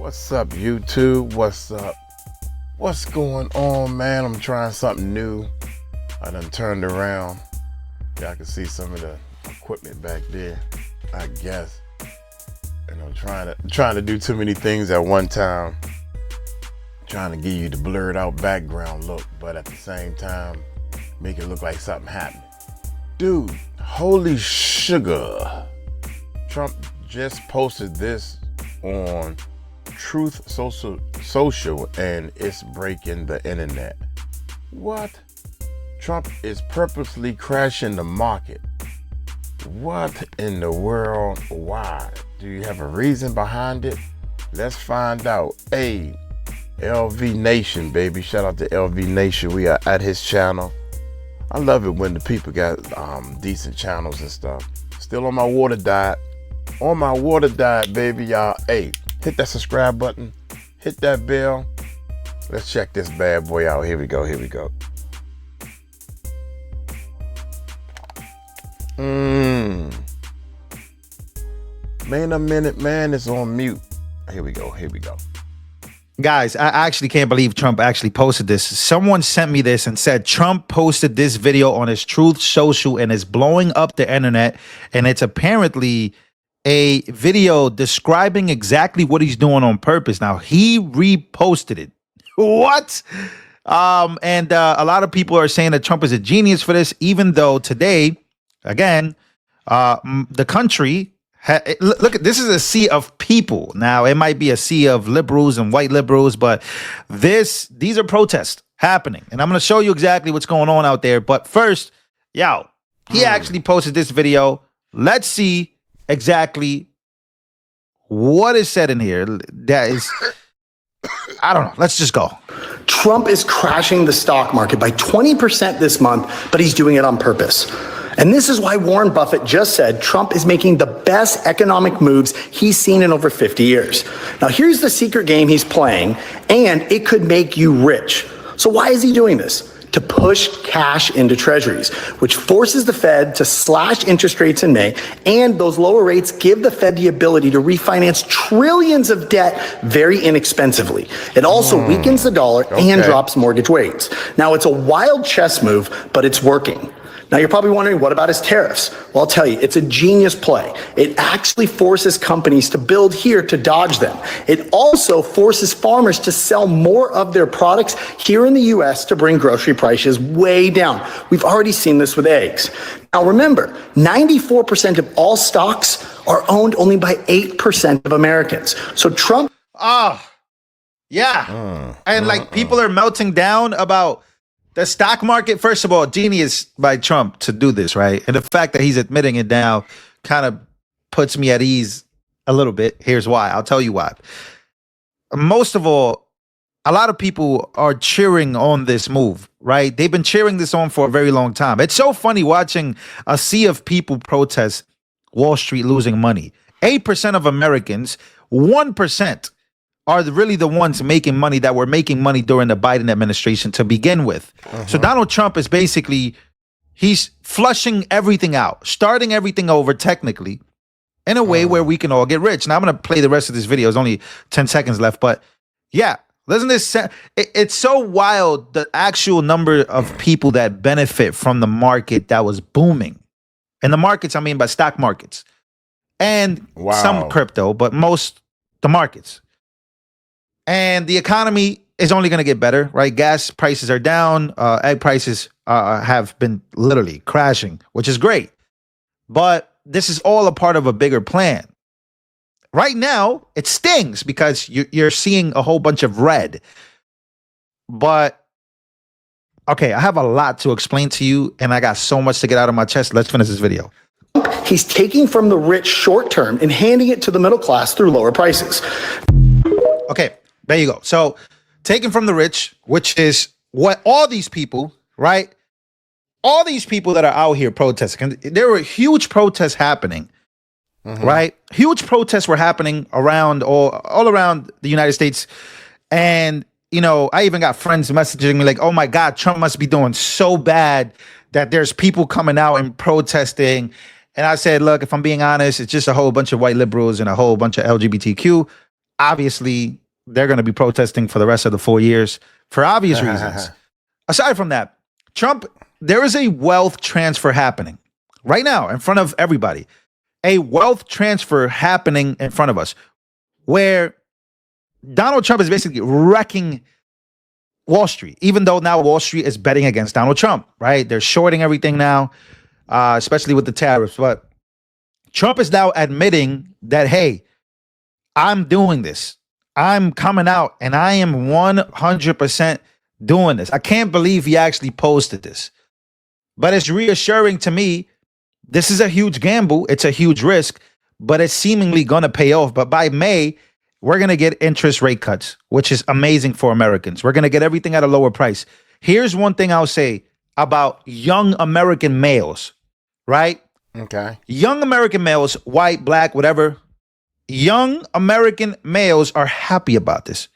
What's up, YouTube? What's up? What's going on, man? I'm trying something new. I done turned around. Y'all can see some of the equipment back there, I guess. And I'm trying to do too many things at one time. Trying to give you the blurred out background look, but at the same time, make it look like something happened. Dude, holy sugar. Trump just posted this on Truth Social and it's breaking the internet. What? Trump is purposely crashing the market. What in the world? Why? Do you have a reason behind it? Let's find out. Hey, LV Nation, baby. Shout out to LV Nation. We are at his channel. I love it when the people got decent channels and stuff. Still on my water diet. On my water diet, baby, y'all. Hey, hit that subscribe button. Hit that bell. Let's check this bad boy out. Here we go. Here we go. Man, a minute, man. It's on mute. Here we go. Here we go. Guys, I actually can't believe Trump actually posted this. Someone sent me this and said Trump posted this video on his Truth Social and is blowing up the internet. And it's apparently a video describing exactly what he's doing on purpose. Now, he reposted it. What? And a lot of people are saying that Trump is a genius for this, even though today, again, the country... Look, this is a sea of people. Now, it might be a sea of liberals and white liberals, but these are protests happening. And I'm going to show you exactly what's going on out there. But first, he actually posted this video. Let's see exactly what is said in here. That is, I don't know. Let's just go. Trump is crashing the stock market by 20% this month, but he's doing it on purpose. And this is why Warren Buffett just said Trump is making the best economic moves he's seen in over 50 years. Now, here's the secret game he's playing, and it could make you rich. So why is he doing this? To push cash into treasuries, which forces the Fed to slash interest rates in May, and those lower rates give the Fed the ability to refinance trillions of debt very inexpensively. It also weakens the dollar and drops mortgage rates. Now, it's a wild chess move, but it's working. Now, you're probably wondering, what about his tariffs? Well, I'll tell you, it's a genius play. It actually forces companies to build here to dodge them. It also forces farmers to sell more of their products here in the U.S. to bring grocery prices way down. We've already seen this with eggs. Now, remember, 94% of all stocks are owned only by 8% of Americans. So Trump... And like people are melting down about... the stock market. First of all, genius by Trump to do this, right? And the fact that he's admitting it now kind of puts me at ease a little bit. Here's why. I'll tell you why. Most of all, a lot of people are cheering on this move, right? They've been cheering this on for a very long time. It's so funny watching a sea of people protest Wall Street losing money. 8% of Americans, 1% are really the ones making money that were making money during the Biden administration to begin with. So Donald Trump is basically, he's flushing everything out, starting everything over technically in a way where we can all get rich. Now I'm going to play the rest of this video. There's only 10 seconds left, but yeah, doesn't this, it's so wild, the actual number of people that benefit from the market that was booming. And the markets, I mean by stock markets and some crypto, but most the markets. And the economy is only going to get better, right? Gas prices are down. Egg prices have been literally crashing, which is great. But this is all a part of a bigger plan. Right now, it stings because you're seeing a whole bunch of red. But, okay, I have a lot to explain to you, and I got so much to get out of my chest. Let's finish this video. He's taking from the rich short term and handing it to the middle class through lower prices. Okay. There you go. So taken from the rich, which is what all these people, right? All these people that are out here protesting. There were huge protests happening, right? Huge protests were happening around all around the United States. And, you know, I even got friends messaging me like, oh my God, Trump must be doing so bad that there's people coming out and protesting. And I said, look, if I'm being honest, it's just a whole bunch of white liberals and a whole bunch of LGBTQ. obviously they're going to be protesting for the rest of the 4 years for obvious reasons. Aside from that, Trump, there is a wealth transfer happening right now in front of everybody. A wealth transfer happening in front of us where Donald Trump is basically wrecking Wall Street, even though now Wall Street is betting against Donald Trump, right? They're shorting everything now, especially with the tariffs. But Trump is now admitting that, hey, I'm doing this. I'm coming out and I am 100% doing this. I can't believe he actually posted this. But it's reassuring to me. This is a huge gamble. It's a huge risk, but it's seemingly going to pay off. But by May, we're going to get interest rate cuts, which is amazing for Americans. We're going to get everything at a lower price. Here's one thing I'll say about young American males, right? Okay. Young American males, white, black, whatever. Young American males are happy about this.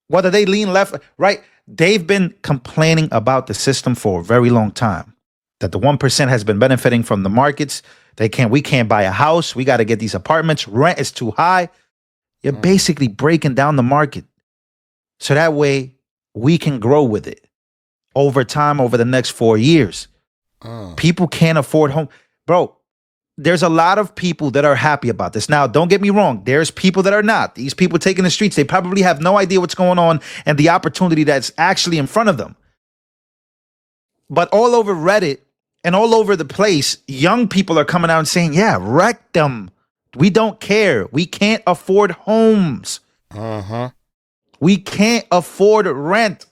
Whether they lean left, right, they've been complaining about the system for a very long time. That the 1% has been benefiting from the markets. We can't buy a house. We got to get these apartments. Rent is too high. You're basically breaking down the market. So that way we can grow with it over time, over the next 4 years. People can't afford home. Bro, there's a lot of people that are happy about this. Now, don't get me wrong. There's people that are not. These people taking the streets, they probably have no idea what's going on and the opportunity that's actually in front of them. But all over Reddit and all over the place, young people are coming out and saying, yeah, wreck them. We don't care. We can't afford homes. We can't afford rent.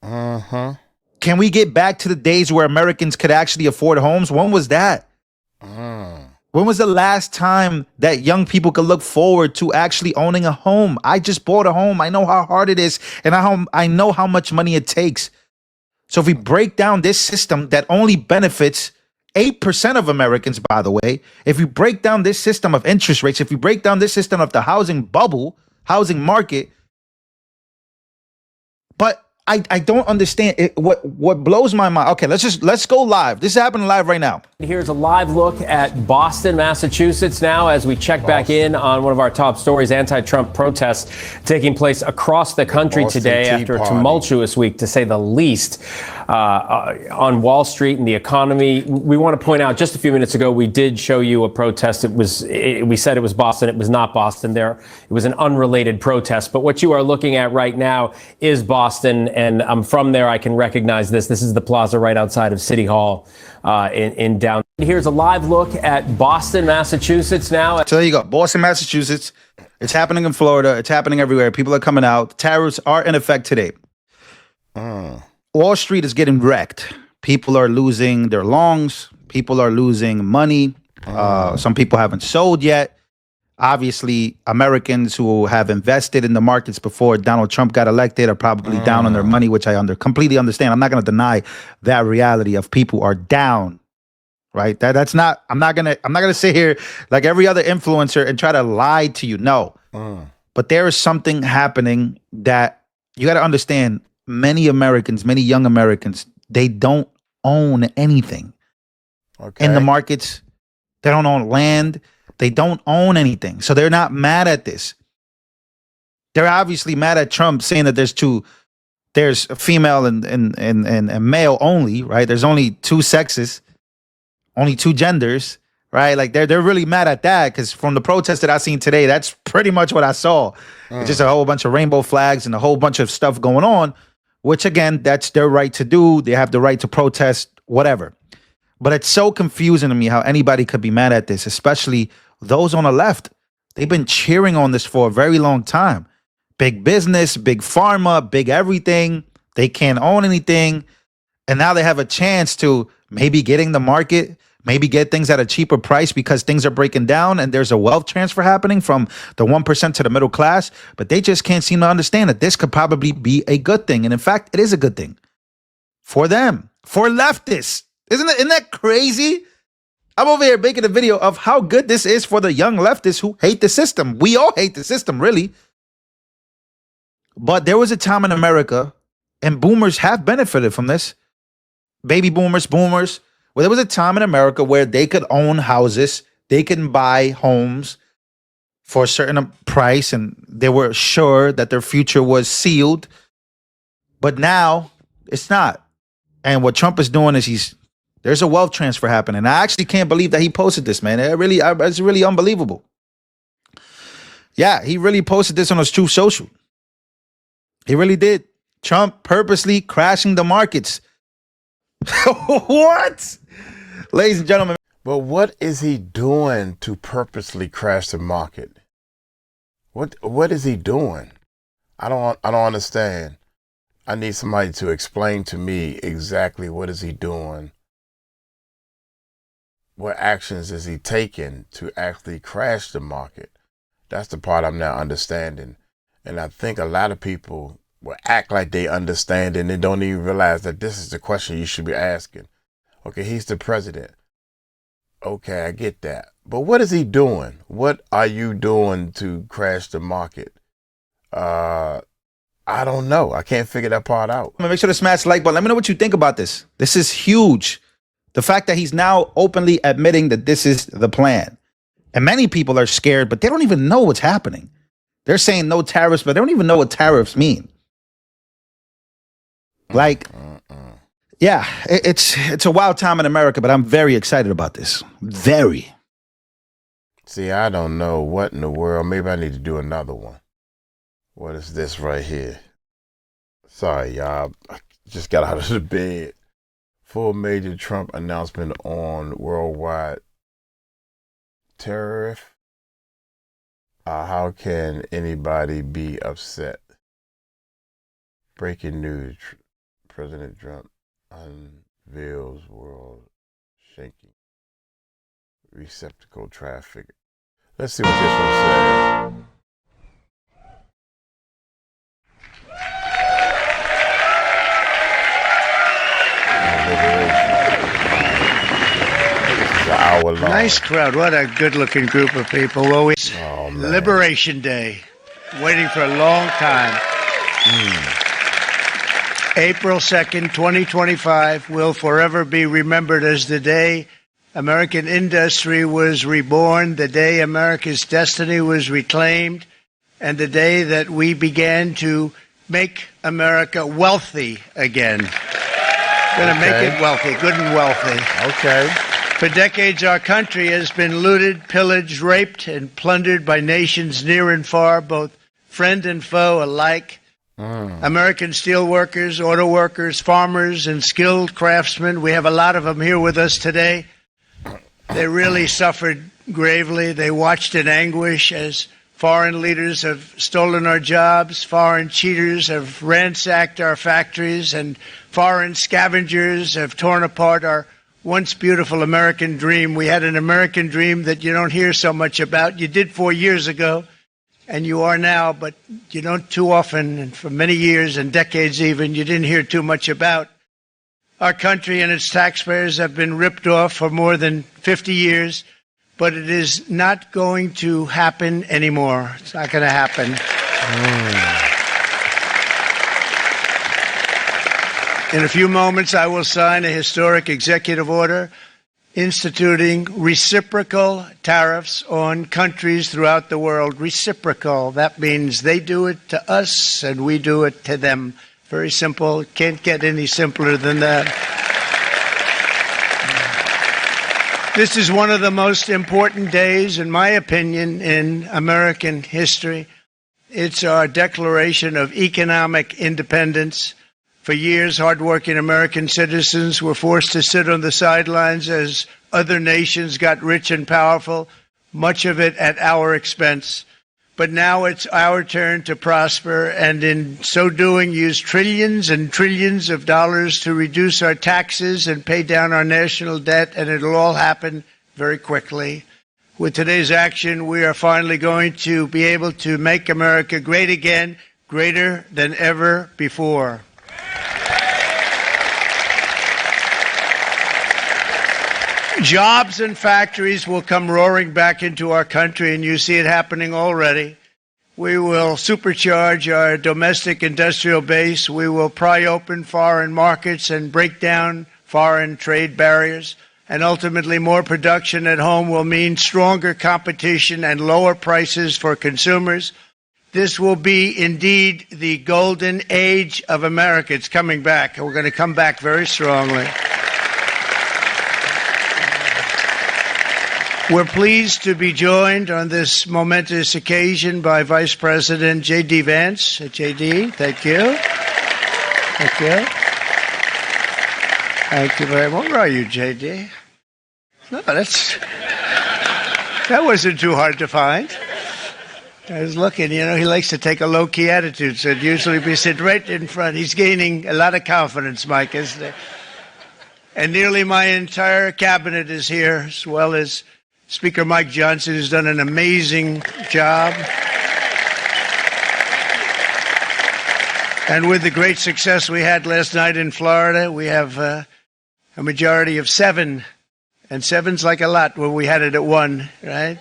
Can we get back to the days where Americans could actually afford homes? When was that? When was the last time that young people could look forward to actually owning a home? I just bought a home. I know how hard it is, and I know how much money it takes. So if we break down this system that only benefits 8% of Americans, by the way, if we break down this system of interest rates, if we break down this system of the housing bubble, housing market, but I don't understand it. What blows my mind. Okay, let's go live. This is happening live right now. Here's a live look at Boston, Massachusetts now as we check back in on one of our top stories, anti-Trump protests taking place across the country today after a tumultuous week, to say the least, on Wall Street and the economy. We want to point out, just a few minutes ago, we did show you a protest. We said it was Boston. It was not Boston. It was an unrelated protest. But what you are looking at right now is Boston. And I'm from there. I can recognize this. This is the plaza right outside of City Hall in downtown. Here's a live look at Boston, Massachusetts now. So there you go. Boston, Massachusetts. It's happening in Florida. It's happening everywhere. People are coming out. Tariffs are in effect today. Wall Street is getting wrecked. People are losing their longs. People are losing money. Some people haven't sold yet. Obviously, Americans who have invested in the markets before Donald Trump got elected are probably down on their money, which I completely understand. I'm not going to deny that reality of people are down, right? That's not. I'm not gonna sit here like every other influencer and try to lie to you. No, but there is something happening that you got to understand. Many Americans, many young Americans, they don't own anything in the markets. They don't own land. They don't own anything. So they're not mad at this. They're obviously mad at Trump saying that there's female and male only, right? There's only two sexes, only two genders, right? Like they're really mad at that because from the protest that I seen today, that's pretty much what I saw. It's just a whole bunch of rainbow flags and a whole bunch of stuff going on, which again, that's their right to do. They have the right to protest, whatever. But it's so confusing to me how anybody could be mad at this, especially those on the left. They've been cheering on this for a very long time. Big business, big pharma, big everything. They can't own anything. And now they have a chance to maybe get in the market, maybe get things at a cheaper price because things are breaking down and there's a wealth transfer happening from the 1% to the middle class. But they just can't seem to understand that this could probably be a good thing. And in fact, it is a good thing for them, for leftists. Isn't that crazy? I'm over here making a video of how good this is for the young leftists who hate the system. We all hate the system, really. But there was a time in America, and boomers have benefited from this. Baby boomers, where there was a time in America where they could own houses, they can buy homes, for a certain price, and they were sure that their future was sealed. But now it's not. And what Trump is doing is there's a wealth transfer happening. I actually can't believe that he posted this, man. It's really unbelievable. Yeah, he really posted this on his Truth Social. He really did. Trump purposely crashing the markets. What? Ladies and gentlemen. But what is he doing to purposely crash the market? What is he doing? I don't understand. I need somebody to explain to me exactly what is he doing. What actions is he taking to actually crash the market? That's the part I'm not understanding. And I think a lot of people will act like they understand and they don't even realize that this is the question you should be asking. Okay, he's the president. Okay, I get that. But what is he doing? What are you doing to crash the market? I don't know. I can't figure that part out. Make sure to smash the like button. Let me know what you think about this. This is huge. The fact that he's now openly admitting that this is the plan. And many people are scared, but they don't even know what's happening. They're saying no tariffs, but they don't even know what tariffs mean. Like, yeah, it's a wild time in America, but I'm very excited about this. Very. See, I don't know what in the world. Maybe I need to do another one. What is this right here? Sorry, y'all. I just got out of the bed. Full major Trump announcement on worldwide tariff. How can anybody be upset? Breaking news. President Trump unveils world shaking receptacle traffic. Let's see what this one says. Nice crowd. What a good-looking group of people. Always Liberation Day. Waiting for a long time. April 2nd, 2025 will forever be remembered as the day American industry was reborn, the day America's destiny was reclaimed, and the day that we began to make America wealthy again. Going to make it wealthy, good and wealthy. Okay. For decades, our country has been looted, pillaged, raped, and plundered by nations near and far, both friend and foe alike. American steel workers, auto workers, farmers, and skilled craftsmen, we have a lot of them here with us today. They really suffered gravely. They watched in anguish as foreign leaders have stolen our jobs, foreign cheaters have ransacked our factories, and foreign scavengers have torn apart our once beautiful American dream. We had an American dream that you don't hear so much about. You did 4 years ago, and you are now, but you don't too often, and for many years and decades even, you didn't hear too much about. Our country and its taxpayers have been ripped off for more than 50 years, but it is not going to happen anymore. It's not going to happen. In a few moments, I will sign a historic executive order instituting reciprocal tariffs on countries throughout the world. Reciprocal. That means they do it to us and we do it to them. Very simple. Can't get any simpler than that. This is one of the most important days, in my opinion, in American history. It's our declaration of economic independence. For years, hardworking American citizens were forced to sit on the sidelines as other nations got rich and powerful, much of it at our expense. But now it's our turn to prosper, and in so doing, use trillions and trillions of dollars to reduce our taxes and pay down our national debt, and it'll all happen very quickly. With today's action, we are finally going to be able to make America great again, greater than ever before. Jobs and factories will come roaring back into our country, and you see it happening already. We will supercharge our domestic industrial base. We will pry open foreign markets and break down foreign trade barriers. and ultimately more production at home will mean stronger competition and lower prices for consumers. This will be indeed the golden age of America. It's coming back, and we're going to come back very strongly. We're pleased to be joined on this momentous occasion by Vice President J.D. Vance. J.D., thank you. Thank you. Thank you very much. Where are you, J.D.? No, that wasn't too hard to find. I was looking, he likes to take a low-key attitude, so it'd usually be sit right in front. He's gaining a lot of confidence, Mike, isn't he? And nearly my entire cabinet is here, as well as Speaker Mike Johnson, who's done an amazing job. And with the great success we had last night in Florida, we have a majority of 7. And 7's like a lot when we had it at 1, right?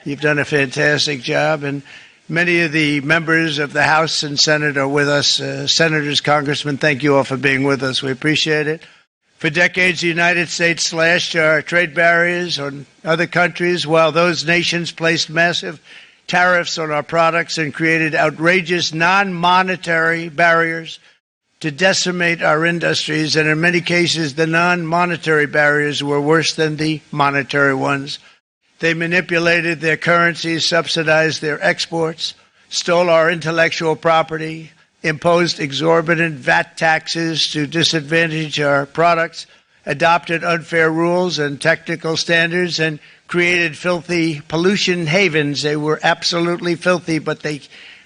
You've done a fantastic job. And many of the members of the House and Senate are with us. Senators, Congressmen, thank you all for being with us. We appreciate it. For decades, the United States slashed our trade barriers on other countries, while those nations placed massive tariffs on our products and created outrageous non-monetary barriers to decimate our industries. And in many cases, the non-monetary barriers were worse than the monetary ones. They manipulated their currencies, subsidized their exports, stole our intellectual property, imposed exorbitant VAT taxes to disadvantage our products, adopted unfair rules and technical standards, and created filthy pollution havens. They were absolutely filthy, but they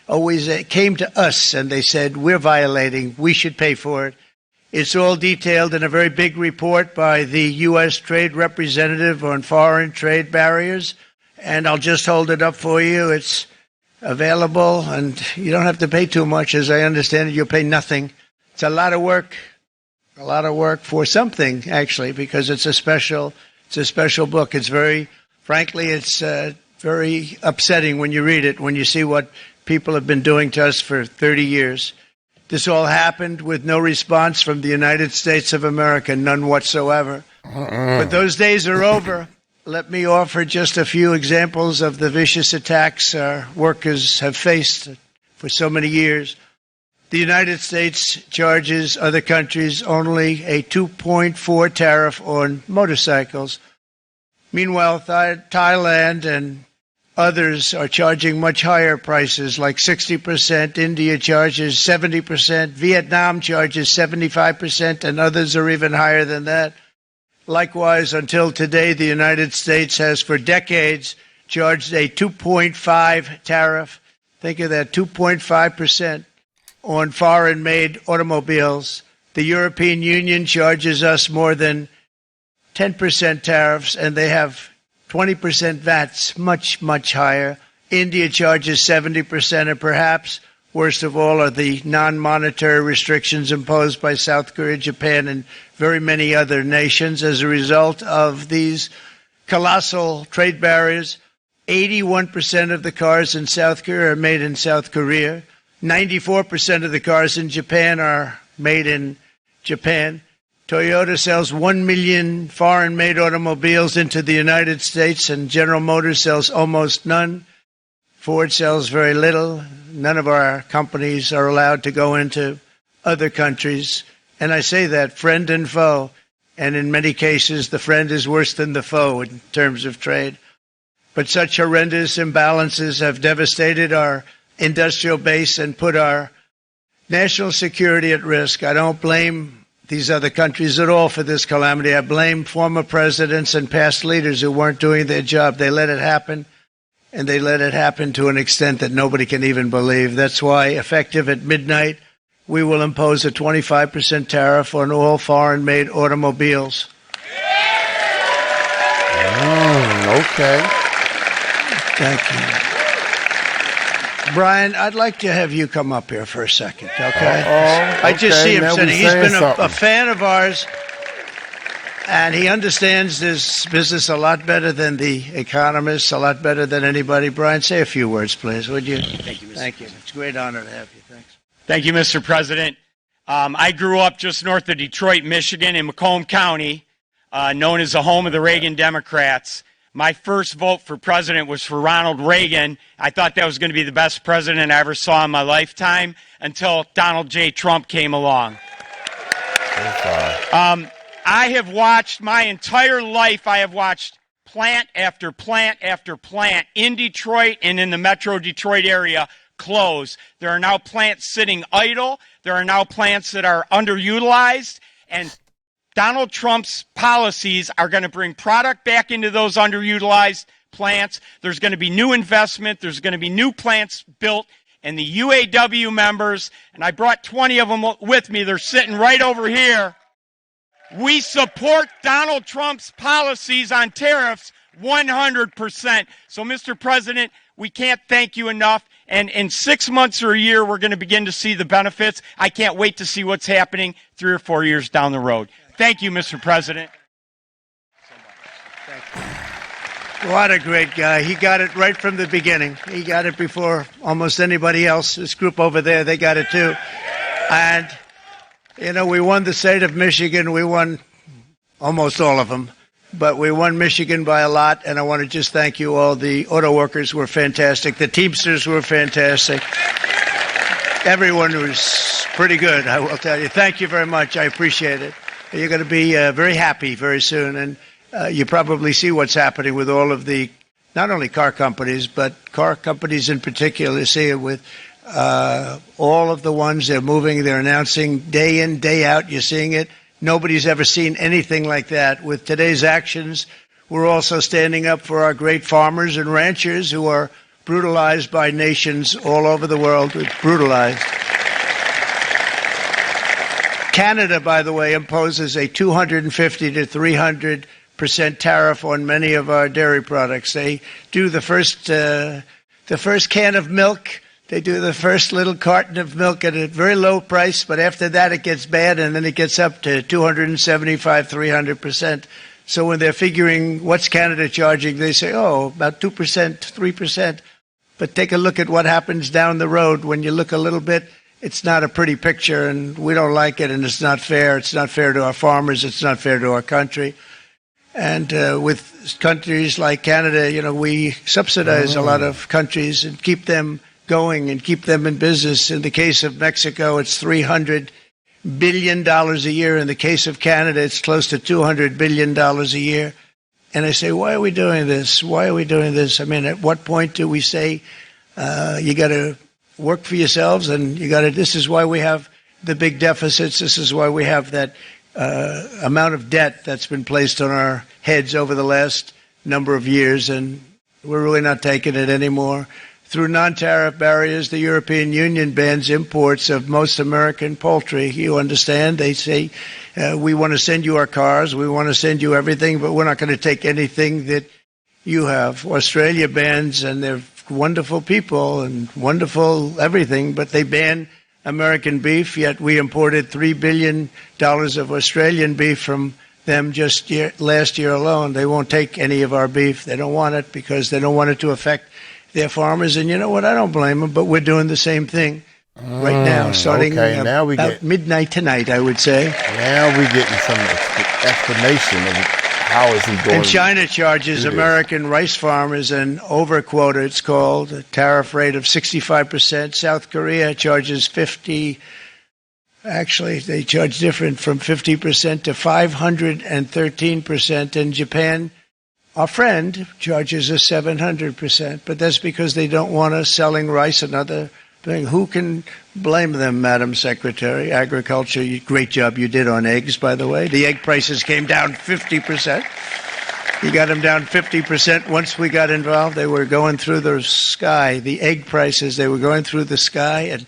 always came to us and they said, we're violating, we should pay for it. It's all detailed in a very big report by the U.S. Trade Representative on Foreign Trade Barriers, and I'll just hold it up for you. It's available, and you don't have to pay too much. As I understand it, you'll pay nothing. It's a lot of work for something, actually, because it's a special book. It's frankly, it's very upsetting when you read it, when you see what people have been doing to us for 30 years. This all happened with no response from the United States of America, none whatsoever. But those days are over. Let me offer just a few examples of the vicious attacks our workers have faced for so many years. The United States charges other countries only a 2.4 tariff on motorcycles. Meanwhile, Thailand and others are charging much higher prices, like 60%. India charges 70%. Vietnam charges 75%, and others are even higher than that. Likewise, until today, the United States has for decades charged a 2.5 tariff. Think of that, 2.5% on foreign-made automobiles. The European Union charges us more than 10% tariffs, and they have 20% VATs, much, much higher. India charges 70%, and perhaps worst of all are the non-monetary restrictions imposed by South Korea, Japan, and very many other nations. As a result of these colossal trade barriers, 81% of the cars in South Korea are made in South Korea. 94% of the cars in Japan are made in Japan. Toyota sells 1 million foreign-made automobiles into the United States, and General Motors sells almost none. Ford sells very little. None of our companies are allowed to go into other countries. And I say that, friend and foe. And in many cases, the friend is worse than the foe in terms of trade. But such horrendous imbalances have devastated our industrial base and put our national security at risk. I don't blame these other countries at all for this calamity. I blame former presidents and past leaders who weren't doing their job. They let it happen, and they let it happen to an extent that nobody can even believe. That's why, effective at midnight, we will impose a 25% tariff on all foreign-made automobiles. Okay. Thank you. Brian, I'd like to have you come up here for a second, okay? I just see him sitting. He's been a fan of ours, and he understands this business a lot better than the economists, a lot better than anybody. Brian, say a few words, please, would you? Thank you, Mr. Thank you. It's a great honor to have you. Thanks. Thank you, Mr. President. I grew up just north of Detroit, Michigan, in Macomb County. known as the home of the Reagan Democrats. My first vote for president was for Ronald Reagan. I thought that was going to be the best president I ever saw in my lifetime until Donald J. Trump came along. I have watched my entire life, I have watched plant after plant after plant in Detroit and in the Metro Detroit area close. There are now plants sitting idle. There are now plants that are underutilized. And Donald Trump's policies are going to bring product back into those underutilized plants. There's going to be new investment. There's going to be new plants built. And the UAW members, and I brought 20 of them with me, they're sitting right over here. We support Donald Trump's policies on tariffs 100%. So, Mr. President, we can't thank you enough. And in 6 months or a year, we're going to begin to see the benefits. I can't wait to see what's happening 3 or 4 years down the road. Thank you, Mr. President. What a great guy. He got it right from the beginning. He got it before almost anybody else. This group over there, they got it too. And, you know, we won the state of Michigan. We won almost all of them. But we won Michigan by a lot, and I want to just thank you all. The auto workers were fantastic. The Teamsters were fantastic. Everyone was pretty good, I will tell you. Thank you very much. I appreciate it. You're going to be very happy very soon, and you probably see what's happening with all of the, not only car companies, but car companies in particular. You see it with all of the ones they're moving, they're announcing day in, day out. You're seeing it. Nobody's ever seen anything like that. With today's actions, we're also standing up for our great farmers and ranchers who are brutalized by nations all over the world. It's brutalized. Canada, by the way, imposes a 250 to 300% tariff on many of our dairy products. They do the first can of milk. They do the first little carton of milk at a very low price, but after that it gets bad, and then it gets up to 275, 300%. So when they're figuring what's Canada charging, they say, oh, about 2%, 3%. But take a look at what happens down the road. When you look a little bit, it's not a pretty picture, and we don't like it, and it's not fair. It's not fair to our farmers. It's not fair to our country. And with countries like Canada, you know, we subsidize a lot of countries and keep them going and keep them in business. In the case of Mexico, it's $300 billion a year. In the case of Canada, it's close to $200 billion a year. And I say, why are we doing this? Why are we doing this? I mean, at what point do we say, you got to work for yourselves, and you got to, this is why we have the big deficits. This is why we have that amount of debt that's been placed on our heads over the last number of years. And we're really not taking it anymore. Through non-tariff barriers, the European Union bans imports of most American poultry. You understand? They say, we want to send you our cars, we want to send you everything, but we're not going to take anything that you have. Australia bans, and they're wonderful people and wonderful everything, but they ban American beef, yet we imported $3 billion of Australian beef from them just last year alone. They won't take any of our beef. They don't want it because they don't want it to affect their farmers. And you know what? I don't blame them, but we're doing the same thing right now, starting now we about midnight tonight, I would say. Now we're getting some explanation of how is he going. And China charges American rice farmers an overquota, it's called, a tariff rate of 65%. South Korea charges 50%. Actually, they charge different, from 50% to 513%. And Japan, our friend, charges us 700%, but that's because they don't want us selling rice and other things. Who can blame them, Madam Secretary? Agriculture, great job you did on eggs, by the way. The egg prices came down 50%. You got them down 50%. Once we got involved, they were going through the sky. The egg prices, they were going through the sky, and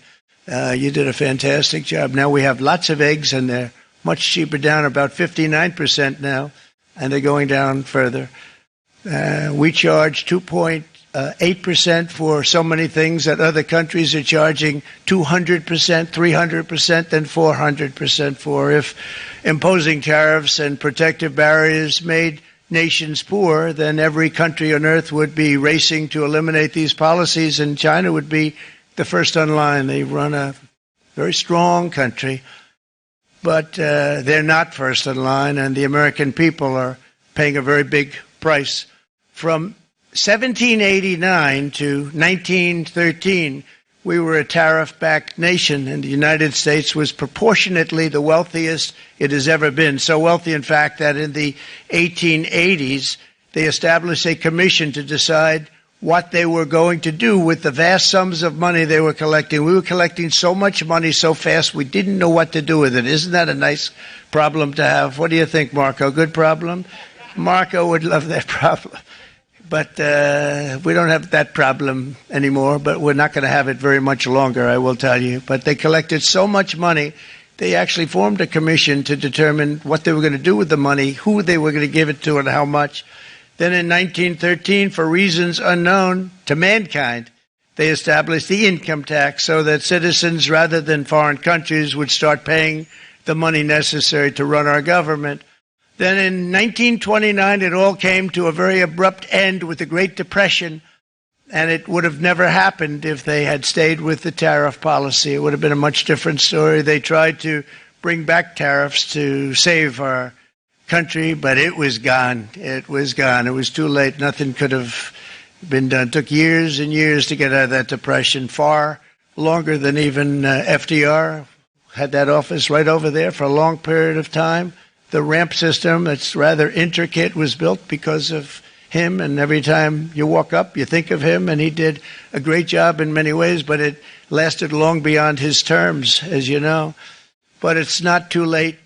you did a fantastic job. Now we have lots of eggs, and they're much cheaper, down about 59% now, and they're going down further. We charge 2.8% for so many things that other countries are charging 200%, 300%, and 400% for. If imposing tariffs and protective barriers made nations poor, then every country on earth would be racing to eliminate these policies, and China would be the first on line. They run a very strong country. but they're not first in line, and the American people are paying a very big price. From 1789 to 1913, we were a tariff-backed nation, and the United States was proportionately the wealthiest it has ever been. So wealthy, in fact, that in the 1880s, they established a commission to decide what they were going to do with the vast sums of money they were collecting. We were collecting so much money so fast, we didn't know what to do with it. Isn't that a nice problem to have? What do you think, Marco? Good problem? Marco would love that problem. But we don't have that problem anymore, but we're not going to have it very much longer, I will tell you. But they collected so much money, they actually formed a commission to determine what they were going to do with the money, who they were going to give it to, and how much. Then in 1913, for reasons unknown to mankind, they established the income tax so that citizens, rather than foreign countries, would start paying the money necessary to run our government. Then in 1929, it all came to a very abrupt end with the Great Depression, and it would have never happened if they had stayed with the tariff policy. It would have been a much different story. They tried to bring back tariffs to save our country, but it was gone. It was gone. It was too late. Nothing could have been done. It took years and years to get out of that depression, far longer than even FDR had that office right over there for a long period of time. The ramp system, that's rather intricate, was built because of him, and every time you walk up, you think of him, and he did a great job in many ways, but it lasted long beyond his terms, as you know. But it's not too late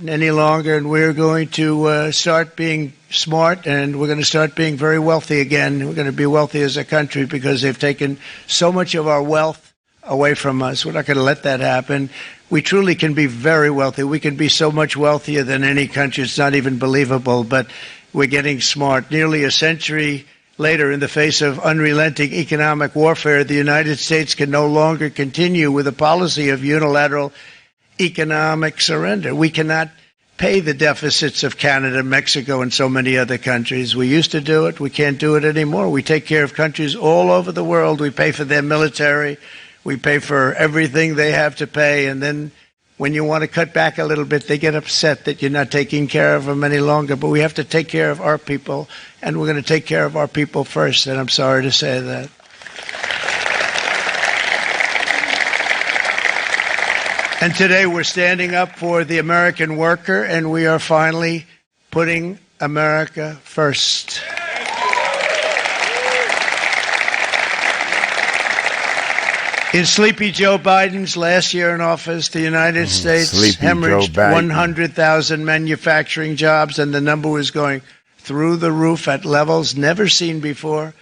any longer, and we're going to start being smart, and we're going to start being very wealthy again. We're going to be wealthy as a country because they've taken so much of our wealth away from us. We're not going to let that happen. We truly can be very wealthy. We can be so much wealthier than any country. It's not even believable, but we're getting smart. Nearly a century later, in the face of unrelenting economic warfare, the United States can no longer continue with a policy of unilateral economic surrender. We cannot pay the deficits of Canada, Mexico, and so many other countries. We used to do it. We can't do it anymore. We take care of countries all over the world. We pay for their military. We pay for everything they have to pay, and then when you want to cut back a little bit, they get upset that you're not taking care of them any longer. But we have to take care of our people, and we're going to take care of our people first, and I'm sorry to say that. And today we're standing up for the American worker, and we are finally putting America first. In Sleepy Joe Biden's last year in office, the United States hemorrhaged 100,000 manufacturing jobs, and the number was going through the roof at levels never seen before.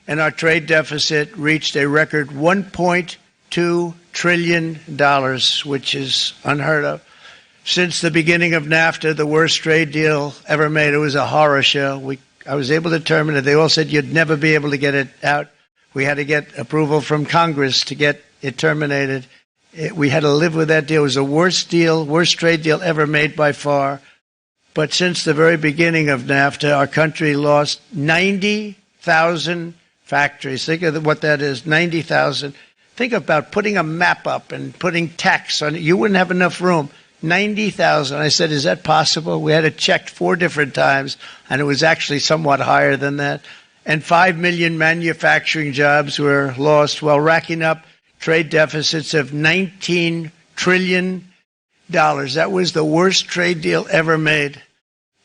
And our trade deficit reached a record $1.2 trillion, which is unheard of. Since the beginning of NAFTA, the worst trade deal ever made. It was a horror show. I was able to terminate it. They all said you'd never be able to get it out. We had to get approval from Congress to get it terminated. We had to live with that deal. It was the worst trade deal ever made by far. But since the very beginning of NAFTA, our country lost 90,000 factories. Think of what that is, 90,000. Think about putting a map up and putting tax on it. You wouldn't have enough room. 90,000. I said, is that possible? We had it checked 4 different times, and it was actually somewhat higher than that. And 5 million manufacturing jobs were lost while racking up trade deficits of $19 trillion. That was the worst trade deal ever made.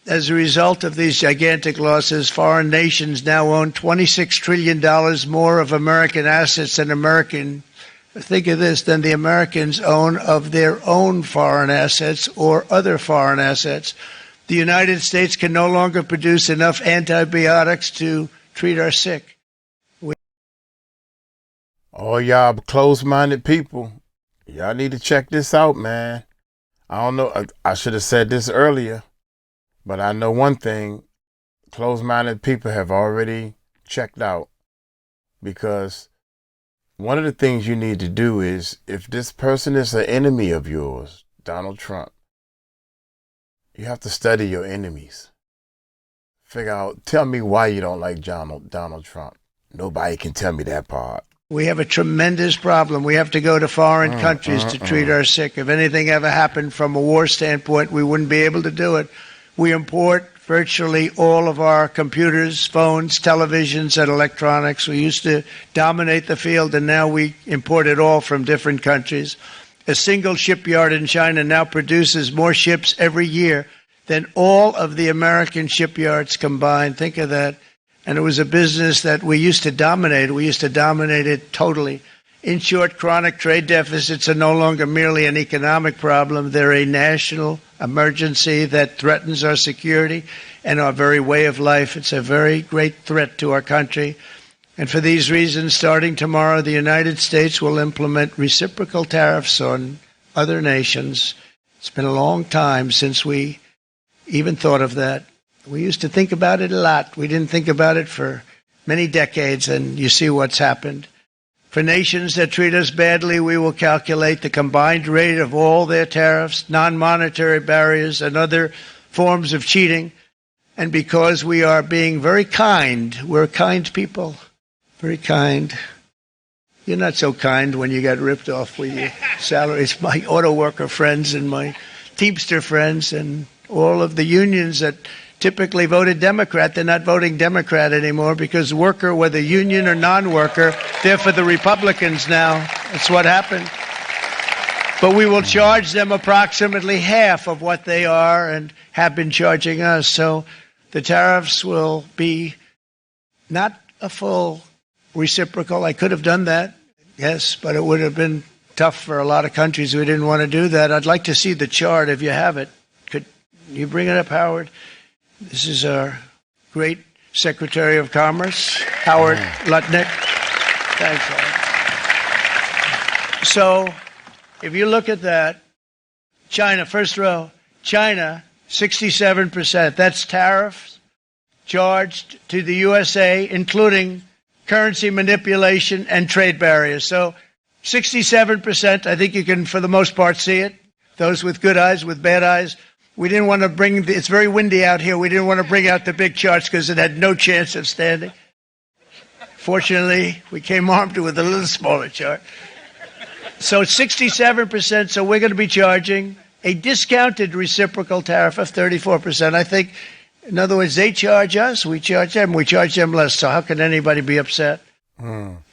As a result of these gigantic losses, foreign nations now own $26 trillion more of American assets than think of this, than the Americans own of their own foreign assets or other foreign assets. The United States can no longer produce enough antibiotics to treat our sick. All y'all close-minded people, y'all need to check this out, man. I don't know, I should have said this earlier, but I know one thing, close-minded people have already checked out, because one of the things you need to do is, if this person is an enemy of yours, Donald Trump, you have to study your enemies. Figure out, tell me why you don't like Donald Trump. Nobody can tell me that part. We have a tremendous problem. We have to go to foreign countries to treat our sick. If anything ever happened from a war standpoint, we wouldn't be able to do it. We import virtually all of our computers, phones, televisions, and electronics. We used to dominate the field, and now we import it all from different countries. A single shipyard in China now produces more ships every year than all of the American shipyards combined. Think of that. And it was a business that we used to dominate. We used to dominate it totally. In short, chronic trade deficits are no longer merely an economic problem. They're a national emergency that threatens our security and our very way of life. It's a very great threat to our country. And for these reasons, starting tomorrow, the United States will implement reciprocal tariffs on other nations. It's been a long time since we even thought of that. We used to think about it a lot. We didn't think about it for many decades, and you see what's happened. For nations that treat us badly, we will calculate the combined rate of all their tariffs, non-monetary barriers, and other forms of cheating. And because we are being very kind, we're kind people, very kind. You're not so kind when you got ripped off with your salaries. My auto worker friends and my Teamster friends and all of the unions that typically voted Democrat, they're not voting Democrat anymore because worker, whether union or non-worker, they're for the Republicans now. That's what happened. But we will charge them approximately half of what they are and have been charging us. So the tariffs will be not a full reciprocal. I could have done that, yes, but it would have been tough for a lot of countries who didn't want to do that. I'd like to see the chart if you have it. Could you bring it up, Howard? This is our great Secretary of Commerce, Howard Lutnick. Thanks, Howard. So if you look at that, China, first row, China, 67%. That's tariffs charged to the USA, including currency manipulation and trade barriers. So 67%, I think you can, for the most part, see it. Those with good eyes, with bad eyes. We didn't want to bring, it's very windy out here. We didn't want to bring out the big charts because it had no chance of standing. Fortunately, we came armed with a little smaller chart. So it's 67%, so we're going to be charging a discounted reciprocal tariff of 34%. I think, in other words, they charge us, we charge them less. So how can anybody be upset?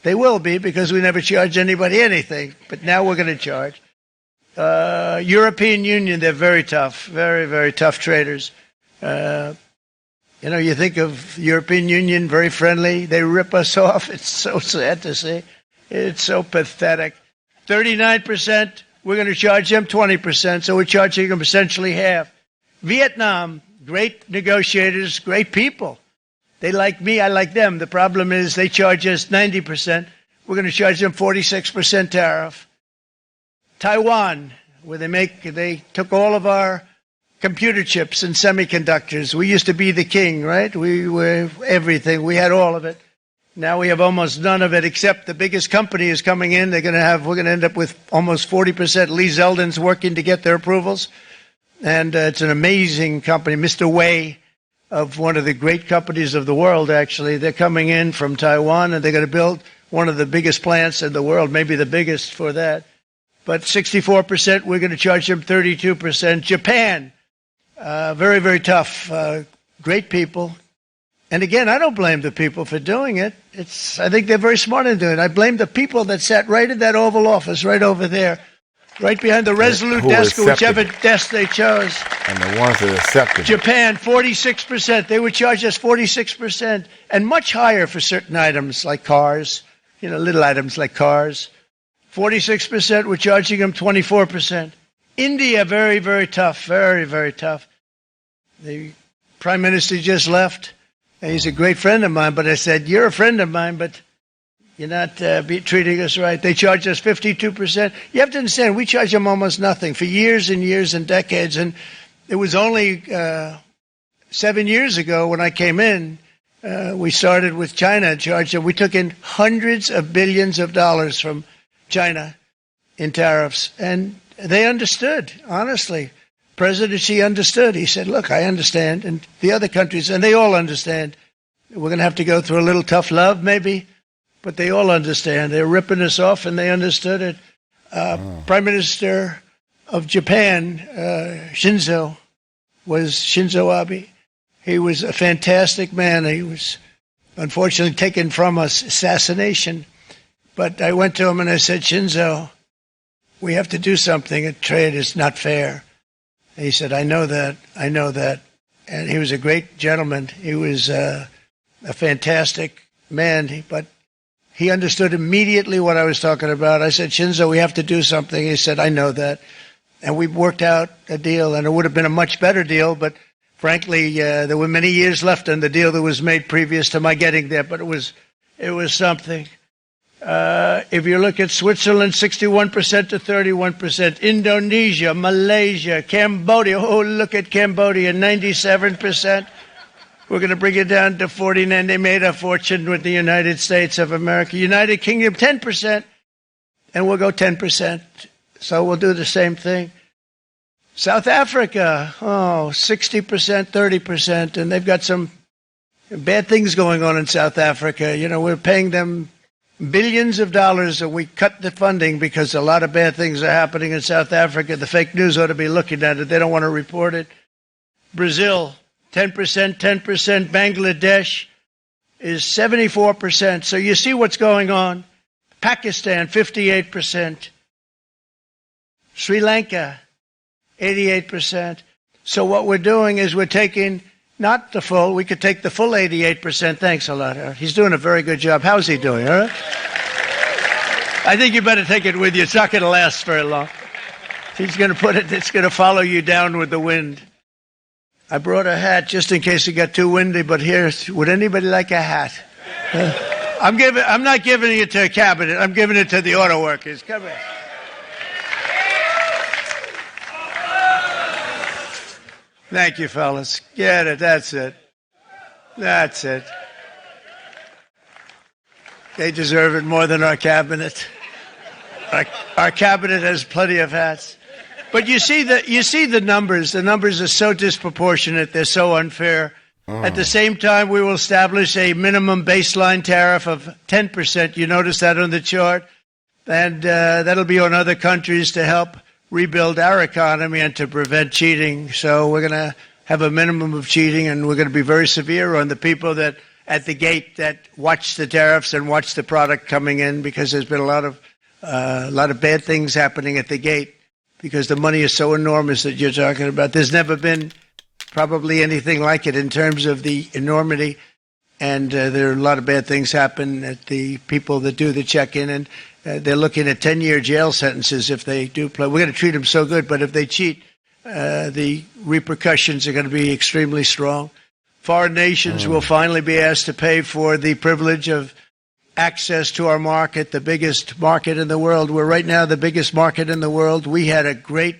They will be because we never charge anybody anything. But now we're going to charge. European Union, they're very tough, very, very tough traders. You think of European Union, very friendly. They rip us off. It's so sad to see. It's so pathetic. 39%, we're going to charge them 20%, so we're charging them essentially half. Vietnam, great negotiators, great people. They like me, I like them. The problem is they charge us 90%. We're going to charge them 46% tariff. Taiwan, where they took all of our computer chips and semiconductors. We used to be the king, right? We were everything. We had all of it. Now we have almost none of it, except the biggest company is coming in. We're going to end up with almost 40%. Lee Zeldin's working to get their approvals. And it's an amazing company. Mr. Wei, of one of the great companies of the world, actually. They're coming in from Taiwan, and they're going to build one of the biggest plants in the world, maybe the biggest for that. But 64%, we're going to charge them 32%. Japan, very, very tough. Great people. And again, I don't blame the people for doing it. I think they're very smart in doing it. I blame the people that sat right in that Oval Office, right over there, right behind the Resolute desk, or whichever desk they chose. And the ones that accepted. Japan, 46%. They would charge us 46%, and much higher for certain items like cars, little items like cars. 46%, we're charging them 24%. India, very, very tough, very, very tough. The Prime Minister just left. And he's a great friend of mine, but I said, you're a friend of mine, but you're not treating us right. They charge us 52%. You have to understand, we charge them almost nothing for years and years and decades. And it was only 7 years ago when I came in, we started with China and charged them. We took in hundreds of billions of dollars from China in tariffs. And they understood, honestly. President Xi understood. He said, look, I understand. And the other countries, and they all understand. We're going to have to go through a little tough love, maybe. but they all understand. They're ripping us off, and they understood it. Prime Minister of Japan, Shinzo Abe. He was a fantastic man. He was unfortunately taken from us, assassination. But I went to him and I said, Shinzo, we have to do something. A trade is not fair. And he said, I know that. And he was a great gentleman. He was a fantastic man, but he understood immediately what I was talking about. I said, Shinzo, we have to do something. He said, I know that. And we worked out a deal, and it would have been a much better deal, but frankly, there were many years left on the deal that was made previous to my getting there, but it was something. If you look at Switzerland, 61% to 31%, Indonesia, Malaysia, Cambodia, oh, look at Cambodia, 97%. We're going to bring it down to 49. They made a fortune with the United States of America. United Kingdom, 10%, and we'll go 10%. So we'll do the same thing. South Africa, 60%, 30%, and they've got some bad things going on in South Africa. You know, we're paying them billions of dollars, and we cut the funding because a lot of bad things are happening in South Africa. The fake news ought to be looking at it. They don't want to report it. Brazil, 10%, 10%. Bangladesh is 74%. So you see what's going on. Pakistan, 58%. Sri Lanka, 88%. So what we're doing is we're taking not the full, we could take the full 88%. Thanks a lot, Eric. He's doing a very good job. How's he doing, all right? I think you better take it with you. It's not going to last very long. He's going to put it, it's going to follow you down with the wind. I brought a hat just in case it got too windy, but here, would anybody like a hat? I'm not giving it to a cabinet. I'm giving it to the auto workers. Come here. Thank you, fellas. Get it. That's it. That's it. They deserve it more than our cabinet. Our cabinet has plenty of hats. But you see the numbers. The numbers are so disproportionate. They're so unfair. At the same time, we will establish a minimum baseline tariff of 10%. You notice that on the chart? And that'll be on other countries to help rebuild our economy and to prevent cheating. So we're going to have a minimum of cheating, and we're going to be very severe on the people that at the gate that watch the tariffs and watch the product coming in, because there's been a lot of bad things happening at the gate because the money is so enormous that you're talking about. There's never been probably anything like it in terms of the enormity, and there are a lot of bad things happen at the people that do the check-in, and they're looking at 10-year jail sentences if they do play. We're going to treat them so good, but if they cheat, the repercussions are going to be extremely strong. Foreign nations will finally be asked to pay for the privilege of access to our market, the biggest market in the world. We're right now the biggest market in the world. We had a great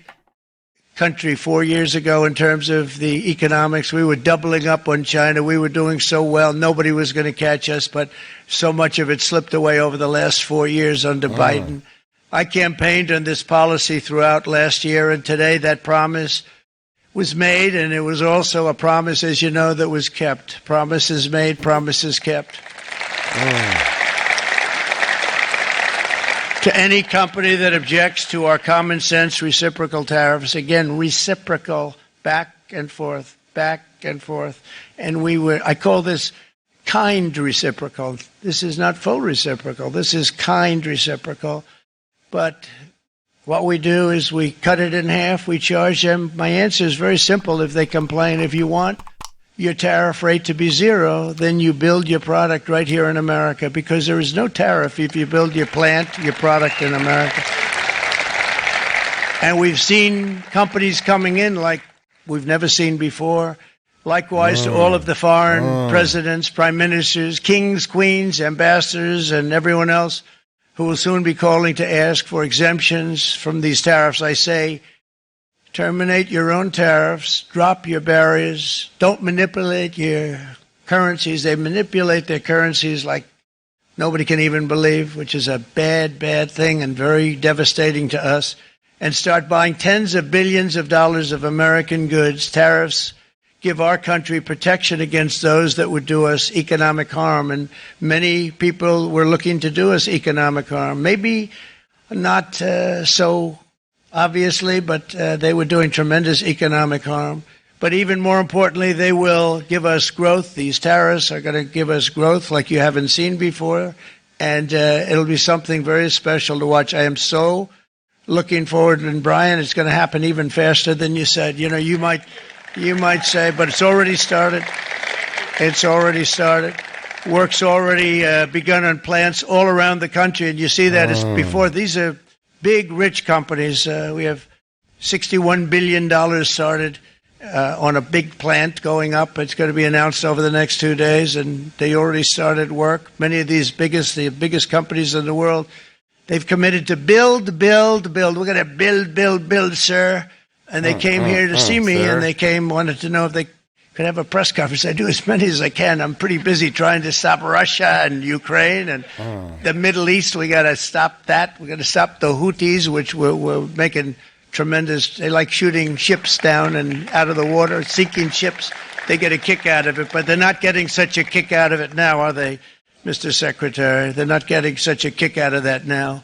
country 4 years ago in terms of the economics. We were doubling up on China. We were doing so well. Nobody was going to catch us, but so much of it slipped away over the last 4 years under Biden. I campaigned on this policy throughout last year, and today that promise was made, and it was also a promise, as you know, that was kept. Promises made, promises kept. To any company that objects to our common sense reciprocal tariffs, again, reciprocal, back and forth, back and forth. And I call this kind reciprocal. This is not full reciprocal. This is kind reciprocal. But what we do is we cut it in half. We charge them. My answer is very simple. If they complain, if you want your tariff rate to be zero, then you build your product right here in America, because there is no tariff if you build your plant, your product in America. And we've seen companies coming in like we've never seen before. Likewise to all of the foreign presidents, prime ministers, kings, queens, ambassadors, and everyone else who will soon be calling to ask for exemptions from these tariffs. I say, terminate your own tariffs, drop your barriers, don't manipulate your currencies. They manipulate their currencies like nobody can even believe, which is a bad, bad thing and very devastating to us, and start buying tens of billions of dollars of American goods. Tariffs give our country protection against those that would do us economic harm. And many people were looking to do us economic harm. Maybe not so obviously, but they were doing tremendous economic harm. But even more importantly, they will give us growth. These tariffs are going to give us growth like you haven't seen before. And it'll be something very special to watch. I am so looking forward. And Brian, it's going to happen even faster than you said. You know, you might say, but it's already started. It's already started. Work's already begun on plants all around the country. And you see that as before. These are big, rich companies. We have $61 billion started on a big plant going up. It's going to be announced over the next 2 days, and they already started work. Many of these the biggest companies in the world, they've committed to build. We're going to build, sir. And they came here to see me, sir. And they wanted to know if they could have a press conference. I do as many as I can. I'm pretty busy trying to stop Russia and Ukraine and the Middle East. We got to stop that. We got to stop the Houthis, which we're making tremendous. They like shooting ships down and out of the water, sinking ships. They get a kick out of it, but they're not getting such a kick out of it now, are they, Mr. Secretary? They're not getting such a kick out of that now.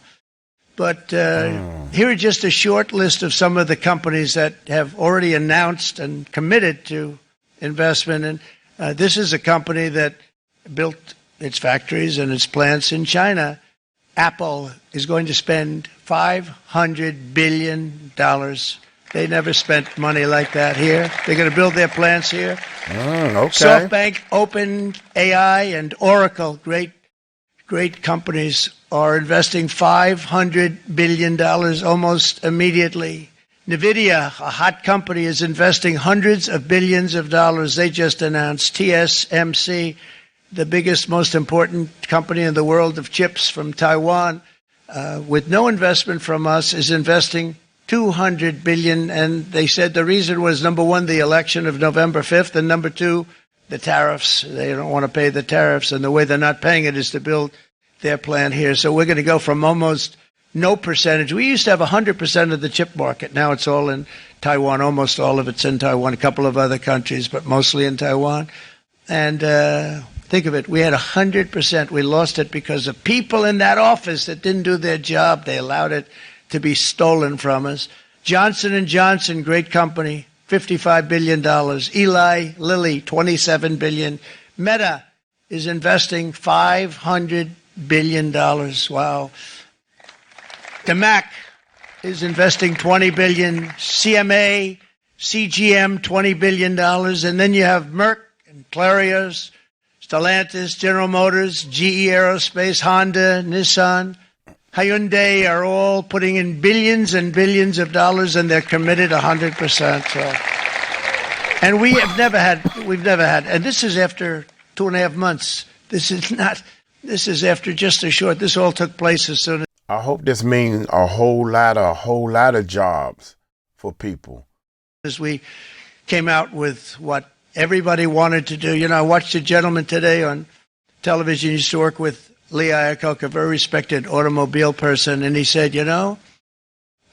But here are just a short list of some of the companies that have already announced and committed to investment. And this is a company that built its factories and its plants in China. Apple is going to spend $500 billion. They never spent money like that here. They're going to build their plants here. Okay. SoftBank, OpenAI, and Oracle, great companies, are investing $500 billion almost immediately. NVIDIA, a hot company, is investing hundreds of billions of dollars. They just announced. TSMC, the biggest, most important company in the world of chips from Taiwan, with no investment from us, is investing $200 billion. And they said the reason was, number one, the election of November 5th, and number two, the tariffs. They don't want to pay the tariffs, and the way they're not paying it is to build their plant here. So we're going to go from almost no percentage. We used to have 100% of the chip market. Now it's all in Taiwan. Almost all of it's in Taiwan, a couple of other countries, but mostly in Taiwan. And think of it, we had 100%. We lost it because of people in that office that didn't do their job. They allowed it to be stolen from us. Johnson & Johnson, great company, $55 billion. Eli Lilly, $27 billion. Meta is investing $500 billion. Wow. DeMac is investing $20 billion. CMA, CGM, $20 billion. And then you have Merck and Clarios, Stellantis, General Motors, GE Aerospace, Honda, Nissan, Hyundai are all putting in billions and billions of dollars, and they're committed 100%. So. And we've never had, and this is after 2.5 months. This is after just a short, this all took place as soon as. I hope this means a whole lot of jobs for people. As we came out with what everybody wanted to do. You know, I watched a gentleman today on television. He used to work with Lee Iacocca, a very respected automobile person, and he said, you know,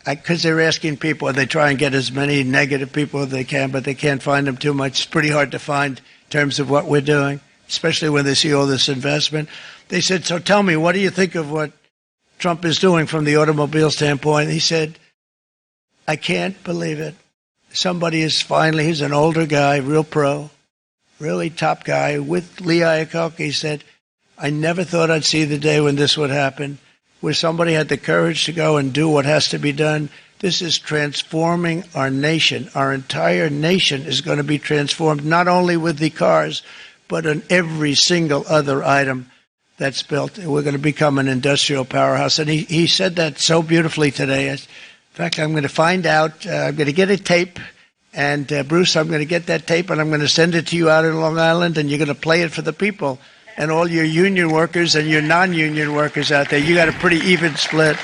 because they're asking people, and they try and get as many negative people as they can, but they can't find them too much. It's pretty hard to find in terms of what we're doing, especially when they see all this investment. They said, so tell me, what do you think of what Trump is doing from the automobile standpoint? He said, I can't believe it. Somebody is finally, he's an older guy, real pro, really top guy, with Lee Iacocca. He said, I never thought I'd see the day when this would happen, where somebody had the courage to go and do what has to be done. This is transforming our nation. Our entire nation is going to be transformed, not only with the cars, but on every single other item that's built. We're going to become an industrial powerhouse. And he said that so beautifully today. In fact, I'm going to find out, I'm going to get a tape. And Bruce, I'm going to get that tape, and I'm going to send it to you out in Long Island, and you're going to play it for the people. And all your union workers and your non-union workers out there, you got a pretty even split.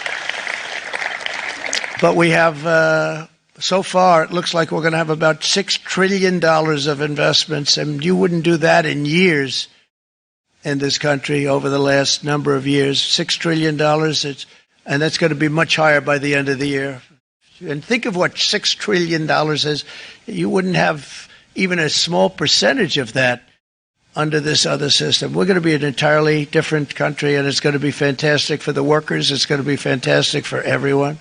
But we have, so far, it looks like we're going to have about $6 trillion of investments, and you wouldn't do that in years in this country over the last number of years. $6 trillion, and that's going to be much higher by the end of the year. And think of what $6 trillion is. You wouldn't have even a small percentage of that under this other system. We're going to be an entirely different country, and it's going to be fantastic for the workers. It's going to be fantastic for everyone.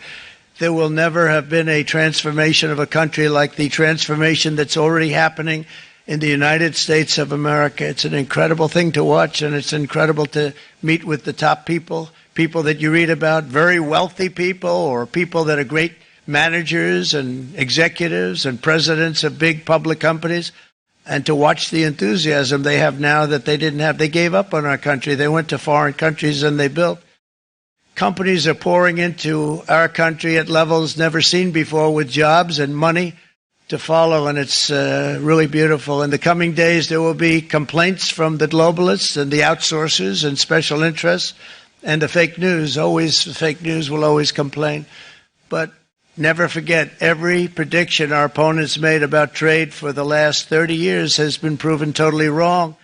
There will never have been a transformation of a country like the transformation that's already happening in the United States of America. It's an incredible thing to watch, and it's incredible to meet with the top people, people that you read about, very wealthy people, or people that are great managers and executives and presidents of big public companies, and to watch the enthusiasm they have now that they didn't have. They gave up on our country. They went to foreign countries and they built. Companies are pouring into our country at levels never seen before, with jobs and money to follow, and it's really beautiful. In the coming days, there will be complaints from the globalists and the outsourcers and special interests and the fake news. Always, the fake news will always complain. But never forget, every prediction our opponents made about trade for the last 30 years has been proven totally wrong.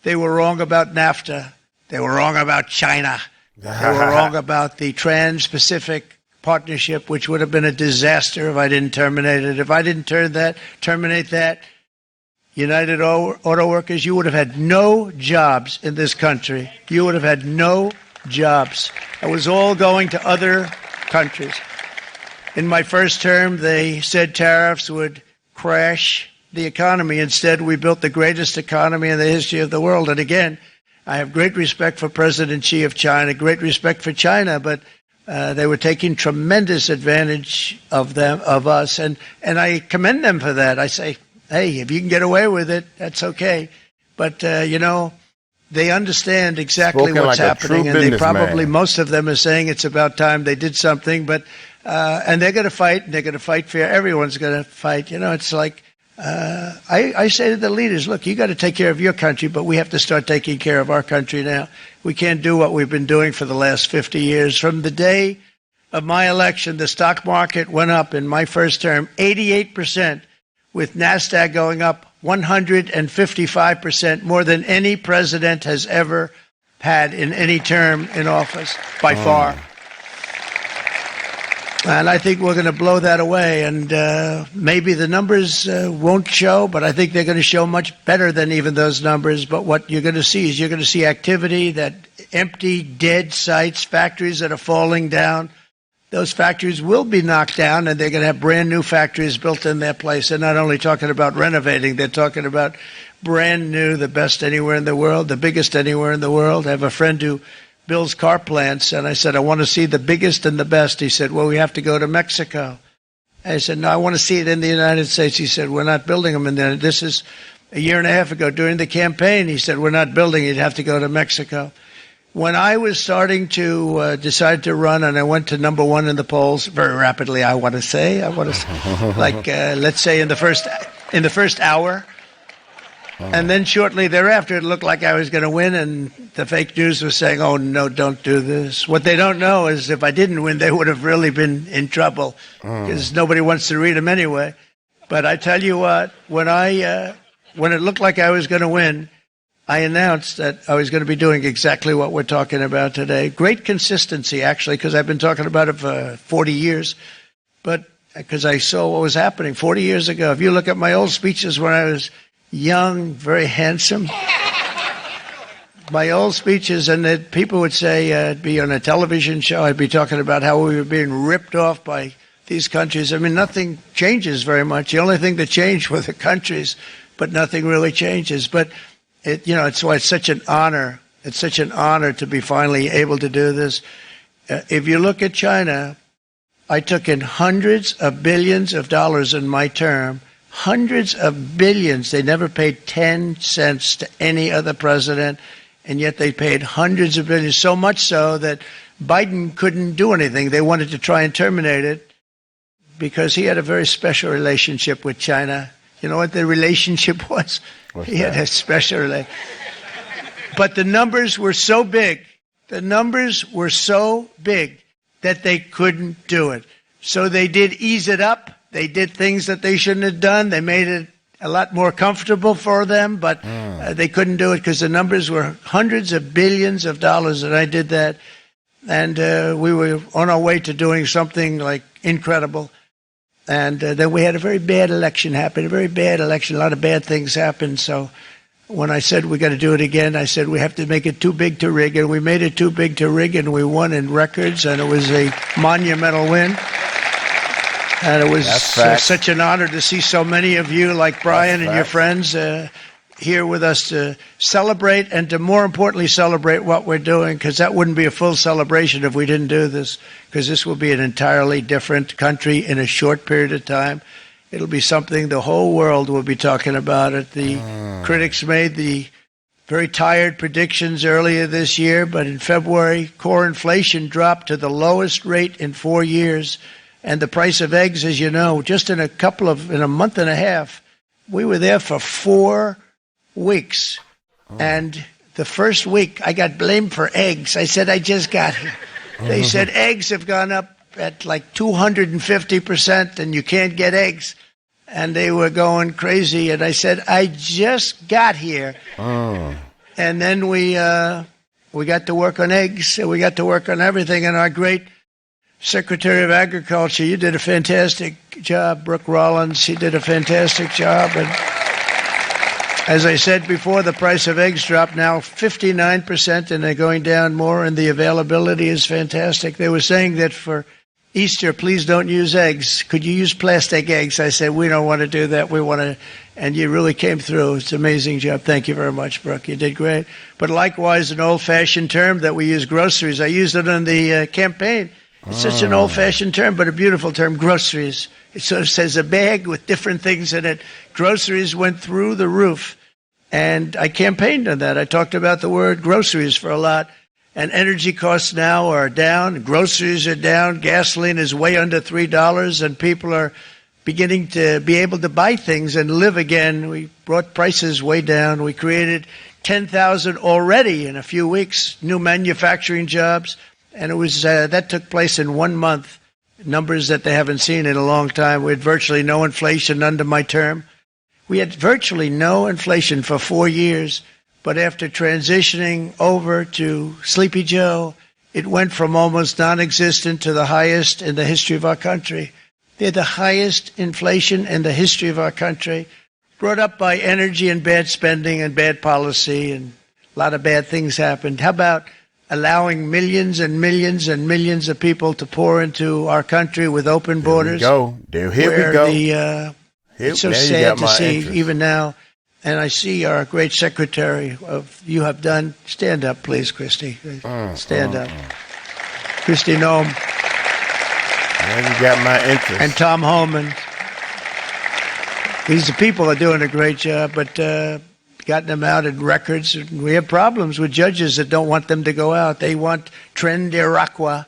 They were wrong about NAFTA. They were wrong about China. They were wrong about the Trans-Pacific Partnership, which would have been a disaster if I didn't terminate it. If I didn't terminate that, United Auto Workers, you would have had no jobs in this country. You would have had no jobs. It was all going to other countries. In my first term, they said tariffs would crash the economy. Instead, we built the greatest economy in the history of the world. And again, I have great respect for President Xi of China, great respect for China, but they were taking tremendous advantage of us, and I commend them for that. I say, hey, if you can get away with it, that's okay. But they understand exactly what's happening, and they probably, most of them are saying it's about time they did something. But and they're going to fight, and they're going to fight fair. Everyone's going to fight. It's like I say to the leaders, look, you got to take care of your country, but we have to start taking care of our country now. We can't do what we've been doing for the last 50 years. From the day of my election, the stock market went up in my first term 88%, with NASDAQ going up 155%, more than any president has ever had in any term in office, by far. And I think we're going to blow that away. And maybe the numbers won't show, but I think they're going to show much better than even those numbers. But what you're going to see is you're going to see activity, that empty, dead sites, factories that are falling down. Those factories will be knocked down, and they're going to have brand new factories built in their place. They're not only talking about renovating, they're talking about brand new, the best anywhere in the world, the biggest anywhere in the world. I have a friend who builds car plants, and I said, I want to see the biggest and the best. He said, well, we have to go to Mexico. I said, no, I want to see it in the United States. He said, we're not building them in there. This is a year and a half ago during the campaign. He said, we're not building it. You'd have to go to Mexico. When I was starting to decide to run, and I went to number one in the polls very rapidly, I want to say, like, let's say in the first hour. And then shortly thereafter, it looked like I was going to win, and the fake news was saying, oh, no, don't do this. What they don't know is if I didn't win, they would have really been in trouble, because nobody wants to read them anyway. But I tell you what, when it looked like I was going to win, I announced that I was going to be doing exactly what we're talking about today. Great consistency, actually, because I've been talking about it for 40 years. But because I saw what was happening 40 years ago. If you look at my old speeches when I was young, very handsome, my old speeches, and that people would say I'd be on a television show, I'd be talking about how we were being ripped off by these countries. I mean, nothing changes very much. The only thing that changed were the countries, but nothing really changes. But it's why it's such an honor. It's such an honor to be finally able to do this. If you look at China, I took in hundreds of billions of dollars in my term, hundreds of billions. They never paid 10 cents to any other president, and yet they paid hundreds of billions, so much so that Biden couldn't do anything. They wanted to try and terminate it because he had a very special relationship with China. You know what the relationship was? He had a special relationship. But the numbers were so big, that they couldn't do it. So they did ease it up. They did things that they shouldn't have done. They made it a lot more comfortable for them, but they couldn't do it because the numbers were hundreds of billions of dollars, and I did that. And we were on our way to doing something like incredible. And then we had a very bad election happen, a very bad election. A lot of bad things happened. So when I said we got to do it again, I said we have to make it too big to rig. And we made it too big to rig, and we won in records. And it was a monumental win. And it was such an honor to see so many of you, like Brian and your friends, here with us to celebrate and to, more importantly, celebrate what we're doing, because that wouldn't be a full celebration if we didn't do this, because this will be an entirely different country in a short period of time. It'll be something the whole world will be talking about it. The critics made the very tired predictions earlier this year, but in February, core inflation dropped to the lowest rate in 4 years. And the price of eggs, as you know, just in a month and a half, we were there for 4 weeks. And the first week I got blamed for eggs. I said, I just got here. They said eggs have gone up at like 250% and you can't get eggs. And they were going crazy. And I said, I just got here. And then we got to work on eggs. And we got to work on everything. And our great Secretary of Agriculture, you did a fantastic job. Brooke Rollins, she did a fantastic job. And as I said before, the price of eggs dropped now 59%, and they're going down more, and the availability is fantastic. They were saying that for Easter, please don't use eggs. Could you use plastic eggs? I said, we don't want to do that. We want to, and you really came through. It's an amazing job. Thank you very much, Brooke. You did great. But likewise, an old-fashioned term that we use, groceries. I used it in the campaign. It's such an old-fashioned term, but a beautiful term, groceries. It sort of says a bag with different things in it. Groceries went through the roof, and I campaigned on that. I talked about the word groceries for a lot, and energy costs now are down. Groceries are down. Gasoline is way under $3, and people are beginning to be able to buy things and live again. We brought prices way down. We created 10,000 already in a few weeks, new manufacturing jobs. And it was that took place in 1 month, numbers that they haven't seen in a long time. We had virtually no inflation under my term. We had virtually no inflation for 4 years. But after transitioning over to Sleepy Joe, it went from almost non-existent to the highest in the history of our country. They're the highest inflation in the history of our country, brought up by energy and bad spending and bad policy, and a lot of bad things happened. How about allowing millions and millions and millions of people to pour into our country with open borders? Here we go. It's so sad to see even now. And I see our great secretary of you have done. Stand up, please, Christy. Stand up. Christy Noem. Now you got my interest. And Tom Homan. These people are doing a great job, but gotten them out in records. We have problems with judges that don't want them to go out. They want Tren de Aragua,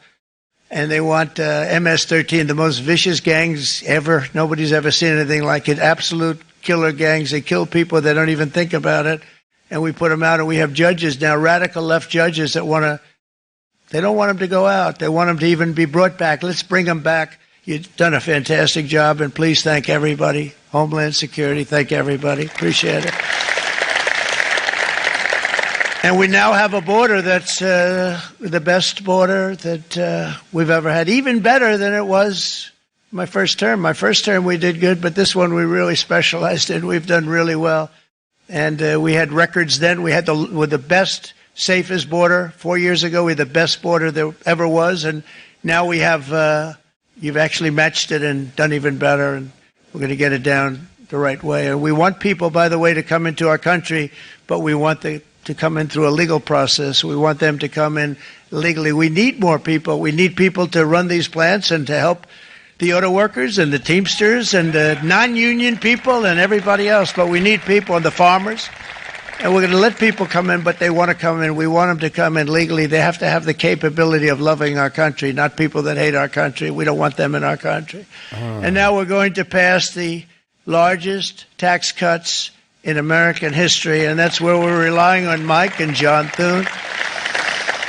and they want MS-13, the most vicious gangs ever. Nobody's ever seen anything like it. Absolute killer gangs. They kill people. They don't even think about it. And we put them out, and we have judges now, radical left judges that they don't want them to go out. They want them to even be brought back. Let's bring them back. You've done a fantastic job, and please thank everybody. Homeland Security, thank everybody. Appreciate it. And we now have a border that's the best border that we've ever had, even better than it was my first term. My first term we did good, but this one we really specialized in. We've done really well. And we had records then. We had the best, safest border. 4 years ago, we had the best border there ever was. And now we have, you've actually matched it and done even better. And we're going to get it down the right way. And we want people, by the way, to come into our country, but we want to come in through a legal process. We want them to come in legally. We need more people. We need people to run these plants and to help the auto workers and the Teamsters and the non-union people and everybody else. But we need people and the farmers. And we're going to let people come in, but they want to come in. We want them to come in legally. They have to have the capability of loving our country, not people that hate our country. We don't want them in our country. And now we're going to pass the largest tax cuts in American history, and that's where we're relying on Mike and John Thune.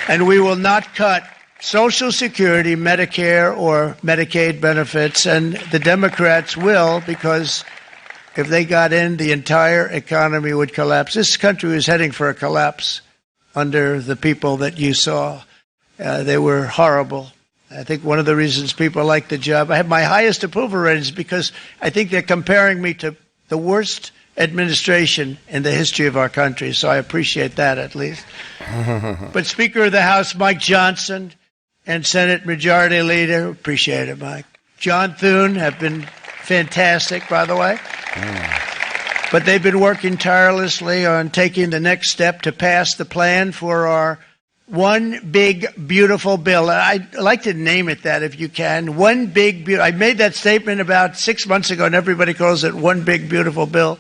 And we will not cut Social Security, Medicare, or Medicaid benefits, and the Democrats will, because if they got in, the entire economy would collapse. This country was heading for a collapse under the people that you saw. They were horrible. I think one of the reasons people like the job, I have my highest approval ratings because I think they're comparing me to the worst administration in the history of our country. So I appreciate that at least. But Speaker of the House, Mike Johnson, and Senate Majority Leader, appreciate it, Mike. John Thune have been fantastic, by the way. But they've been working tirelessly on taking the next step to pass the plan for our one big, beautiful bill. I'd like to name it that if you can. One big, I made that statement about 6 months ago, and everybody calls it one big, beautiful bill.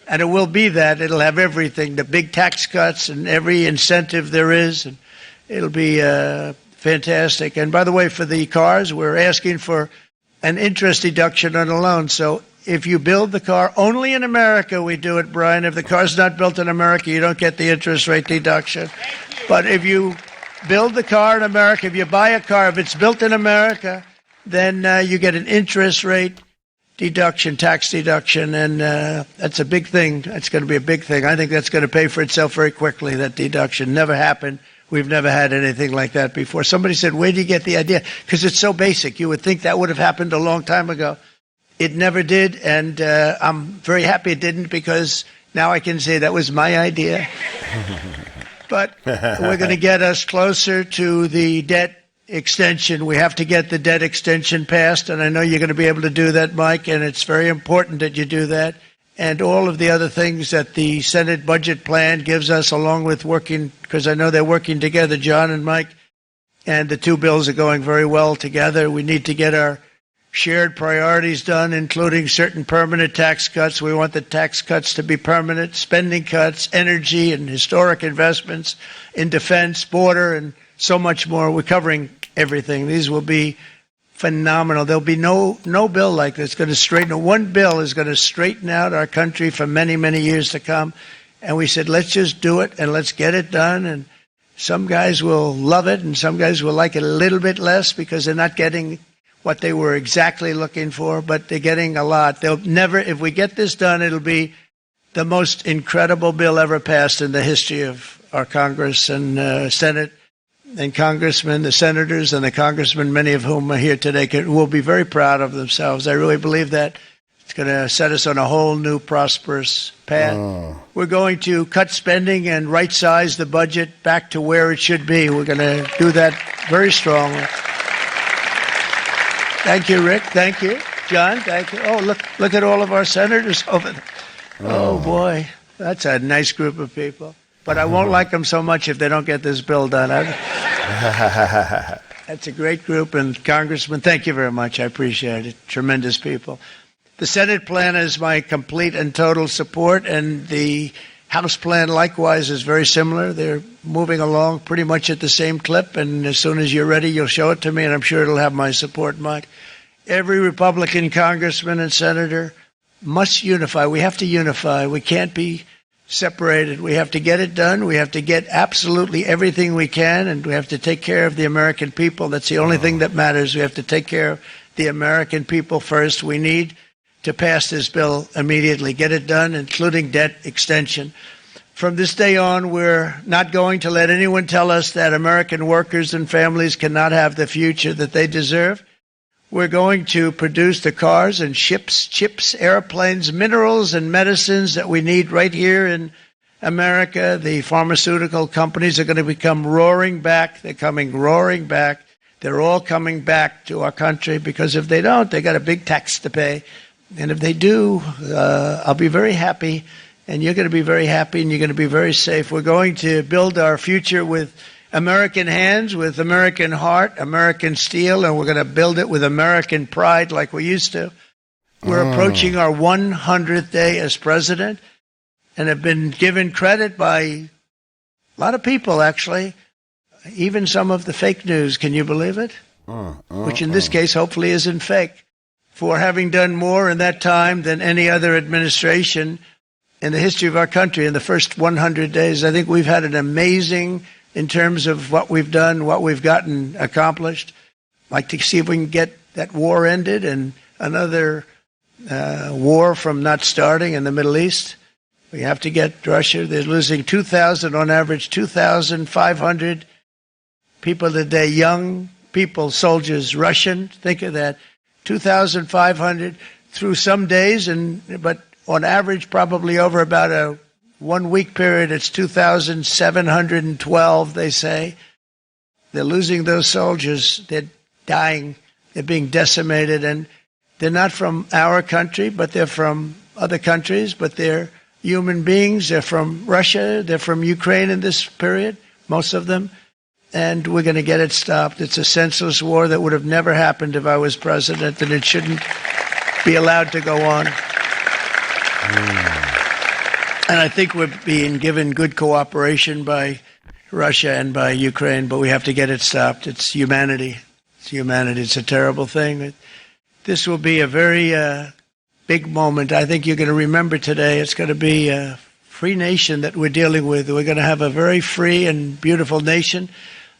And it will be that. It'll have everything, the big tax cuts and every incentive there is. And it'll be fantastic. And by the way, for the cars, we're asking for an interest deduction on a loan. So if you build the car only in America, we do it, Brian. If the car's not built in America, you don't get the interest rate deduction. But if you build the car in America, if you buy a car, if it's built in America, then you get an interest rate deduction, tax deduction, and that's a big thing. That's going to be a big thing. I think that's going to pay for itself very quickly, that deduction. Never happened. We've never had anything like that before. Somebody said, where do you get the idea? Because it's so basic. You would think that would have happened a long time ago. It never did, and I'm very happy it didn't because now I can say that was my idea. But we're going to get us closer to the debt extension. We have to get the debt extension passed, and I know you're going to be able to do that, Mike, and it's very important that you do that. And all of the other things that the Senate budget plan gives us, along with working, because I know they're working together, John and Mike, and the two bills are going very well together. We need to get our shared priorities done, including certain permanent tax cuts. We want the tax cuts to be permanent, spending cuts, energy and historic investments in defense, border, and so much more. We're covering everything. These will be phenomenal. There'll be no bill like this going to straighten. One bill is going to straighten out our country for many, many years to come. And we said, let's just do it and let's get it done. And some guys will love it and some guys will like it a little bit less because they're not getting what they were exactly looking for, but they're getting a lot. They'll never, if we get this done, it'll be the most incredible bill ever passed in the history of our Congress and Senate and congressmen, the senators and the congressmen, many of whom are here today, will be very proud of themselves. I really believe that. It's going to set us on a whole new prosperous path. We're going to cut spending and right-size the budget back to where it should be. We're going to do that very strongly. Thank you, Rick. Thank you. John, thank you. Oh, look at all of our senators over there. Oh, boy. That's a nice group of people. But I won't like them so much if they don't get this bill done. That's a great group. And Congressman, thank you very much. I appreciate it. Tremendous people. The Senate plan is my complete and total support. And the House plan, likewise, is very similar. They're moving along pretty much at the same clip. And as soon as you're ready, you'll show it to me. And I'm sure it'll have my support, Mike. Every Republican congressman and senator must unify. We have to unify. We can't be separated. We have to get it done. We have to get absolutely everything we can, and we have to take care of the American people. That's the only thing that matters. We have to take care of the American people first. We need to pass this bill immediately, get it done, including debt extension. From this day on, we're not going to let anyone tell us that American workers and families cannot have the future that they deserve. We're going to produce the cars and ships, chips, airplanes, minerals, and medicines that we need right here in America. The pharmaceutical companies are going to become roaring back. They're coming roaring back. They're all coming back to our country because if they don't, they got a big tax to pay. And if they do, I'll be very happy, and you're going to be very happy, and you're going to be very safe. We're going to build our future with American hands, with American heart, American steel, and we're going to build it with American pride like we used to. We're approaching our 100th day as president and have been given credit by a lot of people, actually, even some of the fake news. Can you believe it? Which in this case hopefully isn't fake, for having done more in that time than any other administration in the history of our country in the first 100 days. I think we've had an amazing in terms of what we've done, what we've gotten accomplished. I'd like to see if we can get that war ended and another war from not starting in the Middle East. We have to get Russia. They're losing 2,000 on average, 2,500 people a day, young people, soldiers, Russian. Think of that, 2,500 through some days, but on average, probably over about a 1 week period, it's 2,712. They say they're losing those soldiers. They're dying. They're being decimated, and they're not from our country, but they're from other countries. But they're human beings. They're from Russia. They're from Ukraine in this period, most of them. And we're going to get it stopped. It's a senseless war that would have never happened if I was president, and it shouldn't be allowed to go on. And I think we're being given good cooperation by Russia and by Ukraine, but we have to get it stopped. It's humanity. It's humanity. It's a terrible thing. This will be a very big moment. I think you're going to remember today. It's going to be a free nation that we're dealing with. We're going to have a very free and beautiful nation.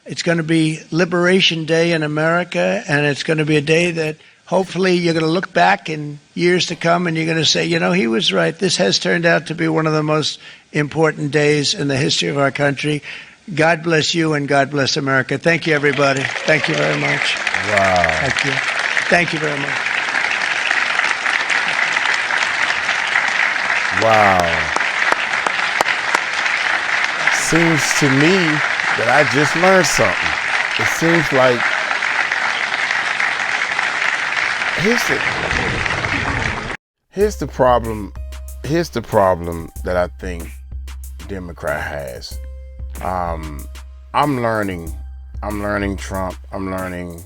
It's going to be Liberation Day in America, and it's going to be a day that hopefully you're going to look back in years to come and you're going to say, you know, he was right. This has turned out to be one of the most important days in the history of our country. God bless you and God bless America. Thank you, everybody. Thank you very much. Wow. Thank you. Thank you very much. Wow. Seems to me that I just learned something. It seems like here's the problem. Here's the problem that I think Democrat has. I'm learning Trump. I'm learning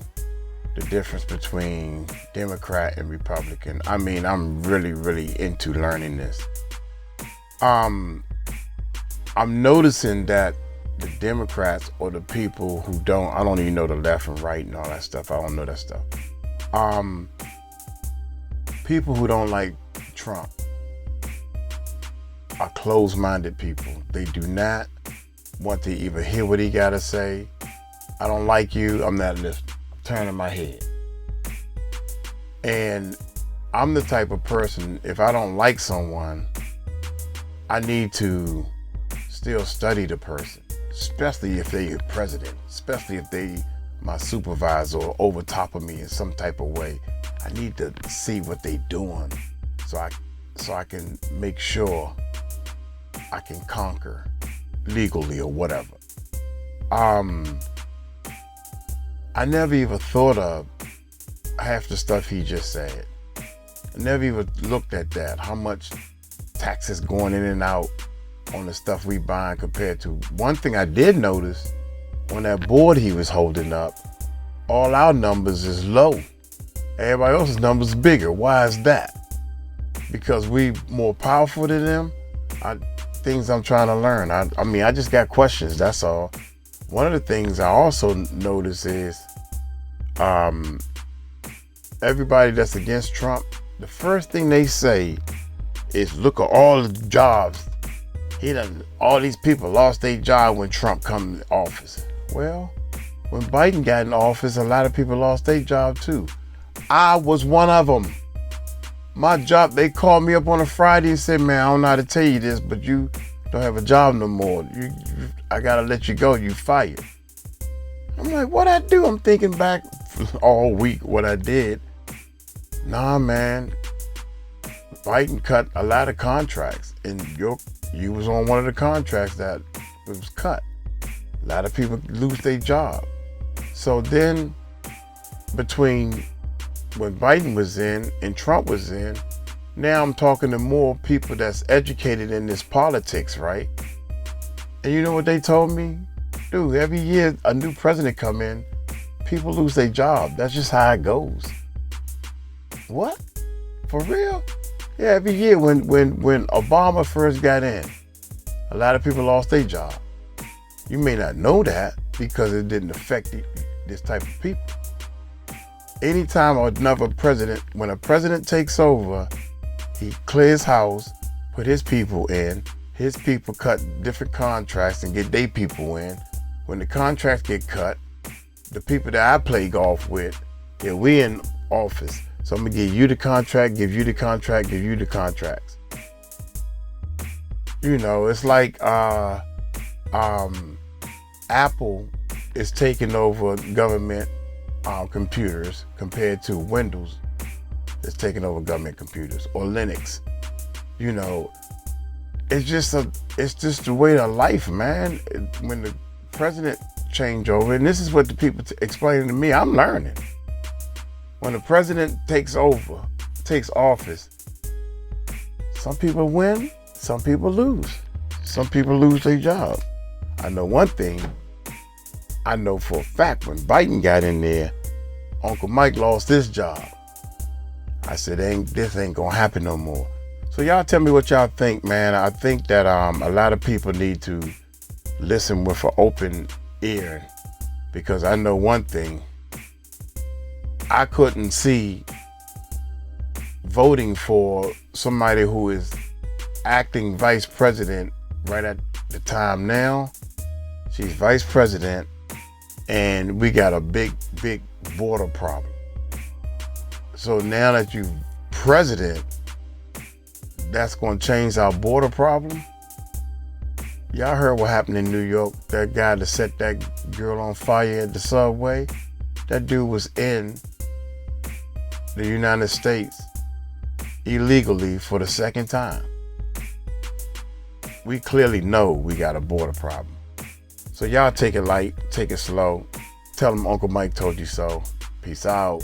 the difference between Democrat and Republican. I mean, I'm really into learning this. I'm noticing that the Democrats, or the people who I don't even know the left and right and all that stuff. I don't know that stuff. People who don't like Trump are closed-minded people. They do not want to even hear what he got to say. I don't like you. I'm not listening. I'm turning my head. And I'm the type of person, if I don't like someone, I need to still study the person, especially if they're president, especially if they my supervisor or over top of me in some type of way. I need to see what they doing so I can make sure I can conquer legally or whatever. I never even thought of half the stuff he just said. I never even looked at that, how much taxes going in and out on the stuff we buying compared to. One thing I did notice, on that board he was holding up, all our numbers is low. Everybody else's numbers bigger. Why is that? Because we more powerful than them? Things I'm trying to learn. I mean, I just got questions, that's all. One of the things I also notice is everybody that's against Trump, the first thing they say is, look at all the jobs. All these people lost their job when Trump come to office. Well, when Biden got in office, a lot of people lost their job too. I was one of them. My job, they called me up on a Friday and said, man, I don't know how to tell you this, but you don't have a job no more. I gotta let you go, you fired. I'm like, what I do? I'm thinking back all week what I did. Nah, man, Biden cut a lot of contracts, and you was on one of the contracts that was cut. A lot of people lose their job. So then, between when Biden was in and Trump was in, now I'm talking to more people that's educated in this politics, right? And you know what they told me? Dude, every year a new president come in, people lose their job. That's just how it goes. What? For real? Yeah, every year when Obama first got in, a lot of people lost their job. You may not know that because it didn't affect this type of people. Anytime another president, when a president takes over, he clears house, put his people in, his people cut different contracts and get their people in. When the contracts get cut, the people that I play golf with, yeah, we in office. So I'm gonna give you the contract, give you the contract, give you the contracts. You know, it's like Apple is taking over government computers compared to Windows that's taking over government computers, or Linux. You know, it's just the way of life, man. When the president change over, and this is what the people explaining to me, I'm learning. When the president takes office, some people win, some people lose. Some people lose their job. I know one thing, I know for a fact when Biden got in there, Uncle Mike lost his job. I said, this ain't gonna happen no more. So y'all tell me what y'all think, man. I think that a lot of people need to listen with an open ear, because I know one thing, I couldn't see voting for somebody who is acting vice president right at the time now. She's vice president, and we got a big border problem. So now that you're president, that's going to change our border problem. Y'all heard what happened in New York? That guy that set that girl on fire at the subway? That dude was in the United States illegally for the second time. We clearly know we got a border problem. So y'all take it light, take it slow. Tell them Uncle Mike told you so. Peace out.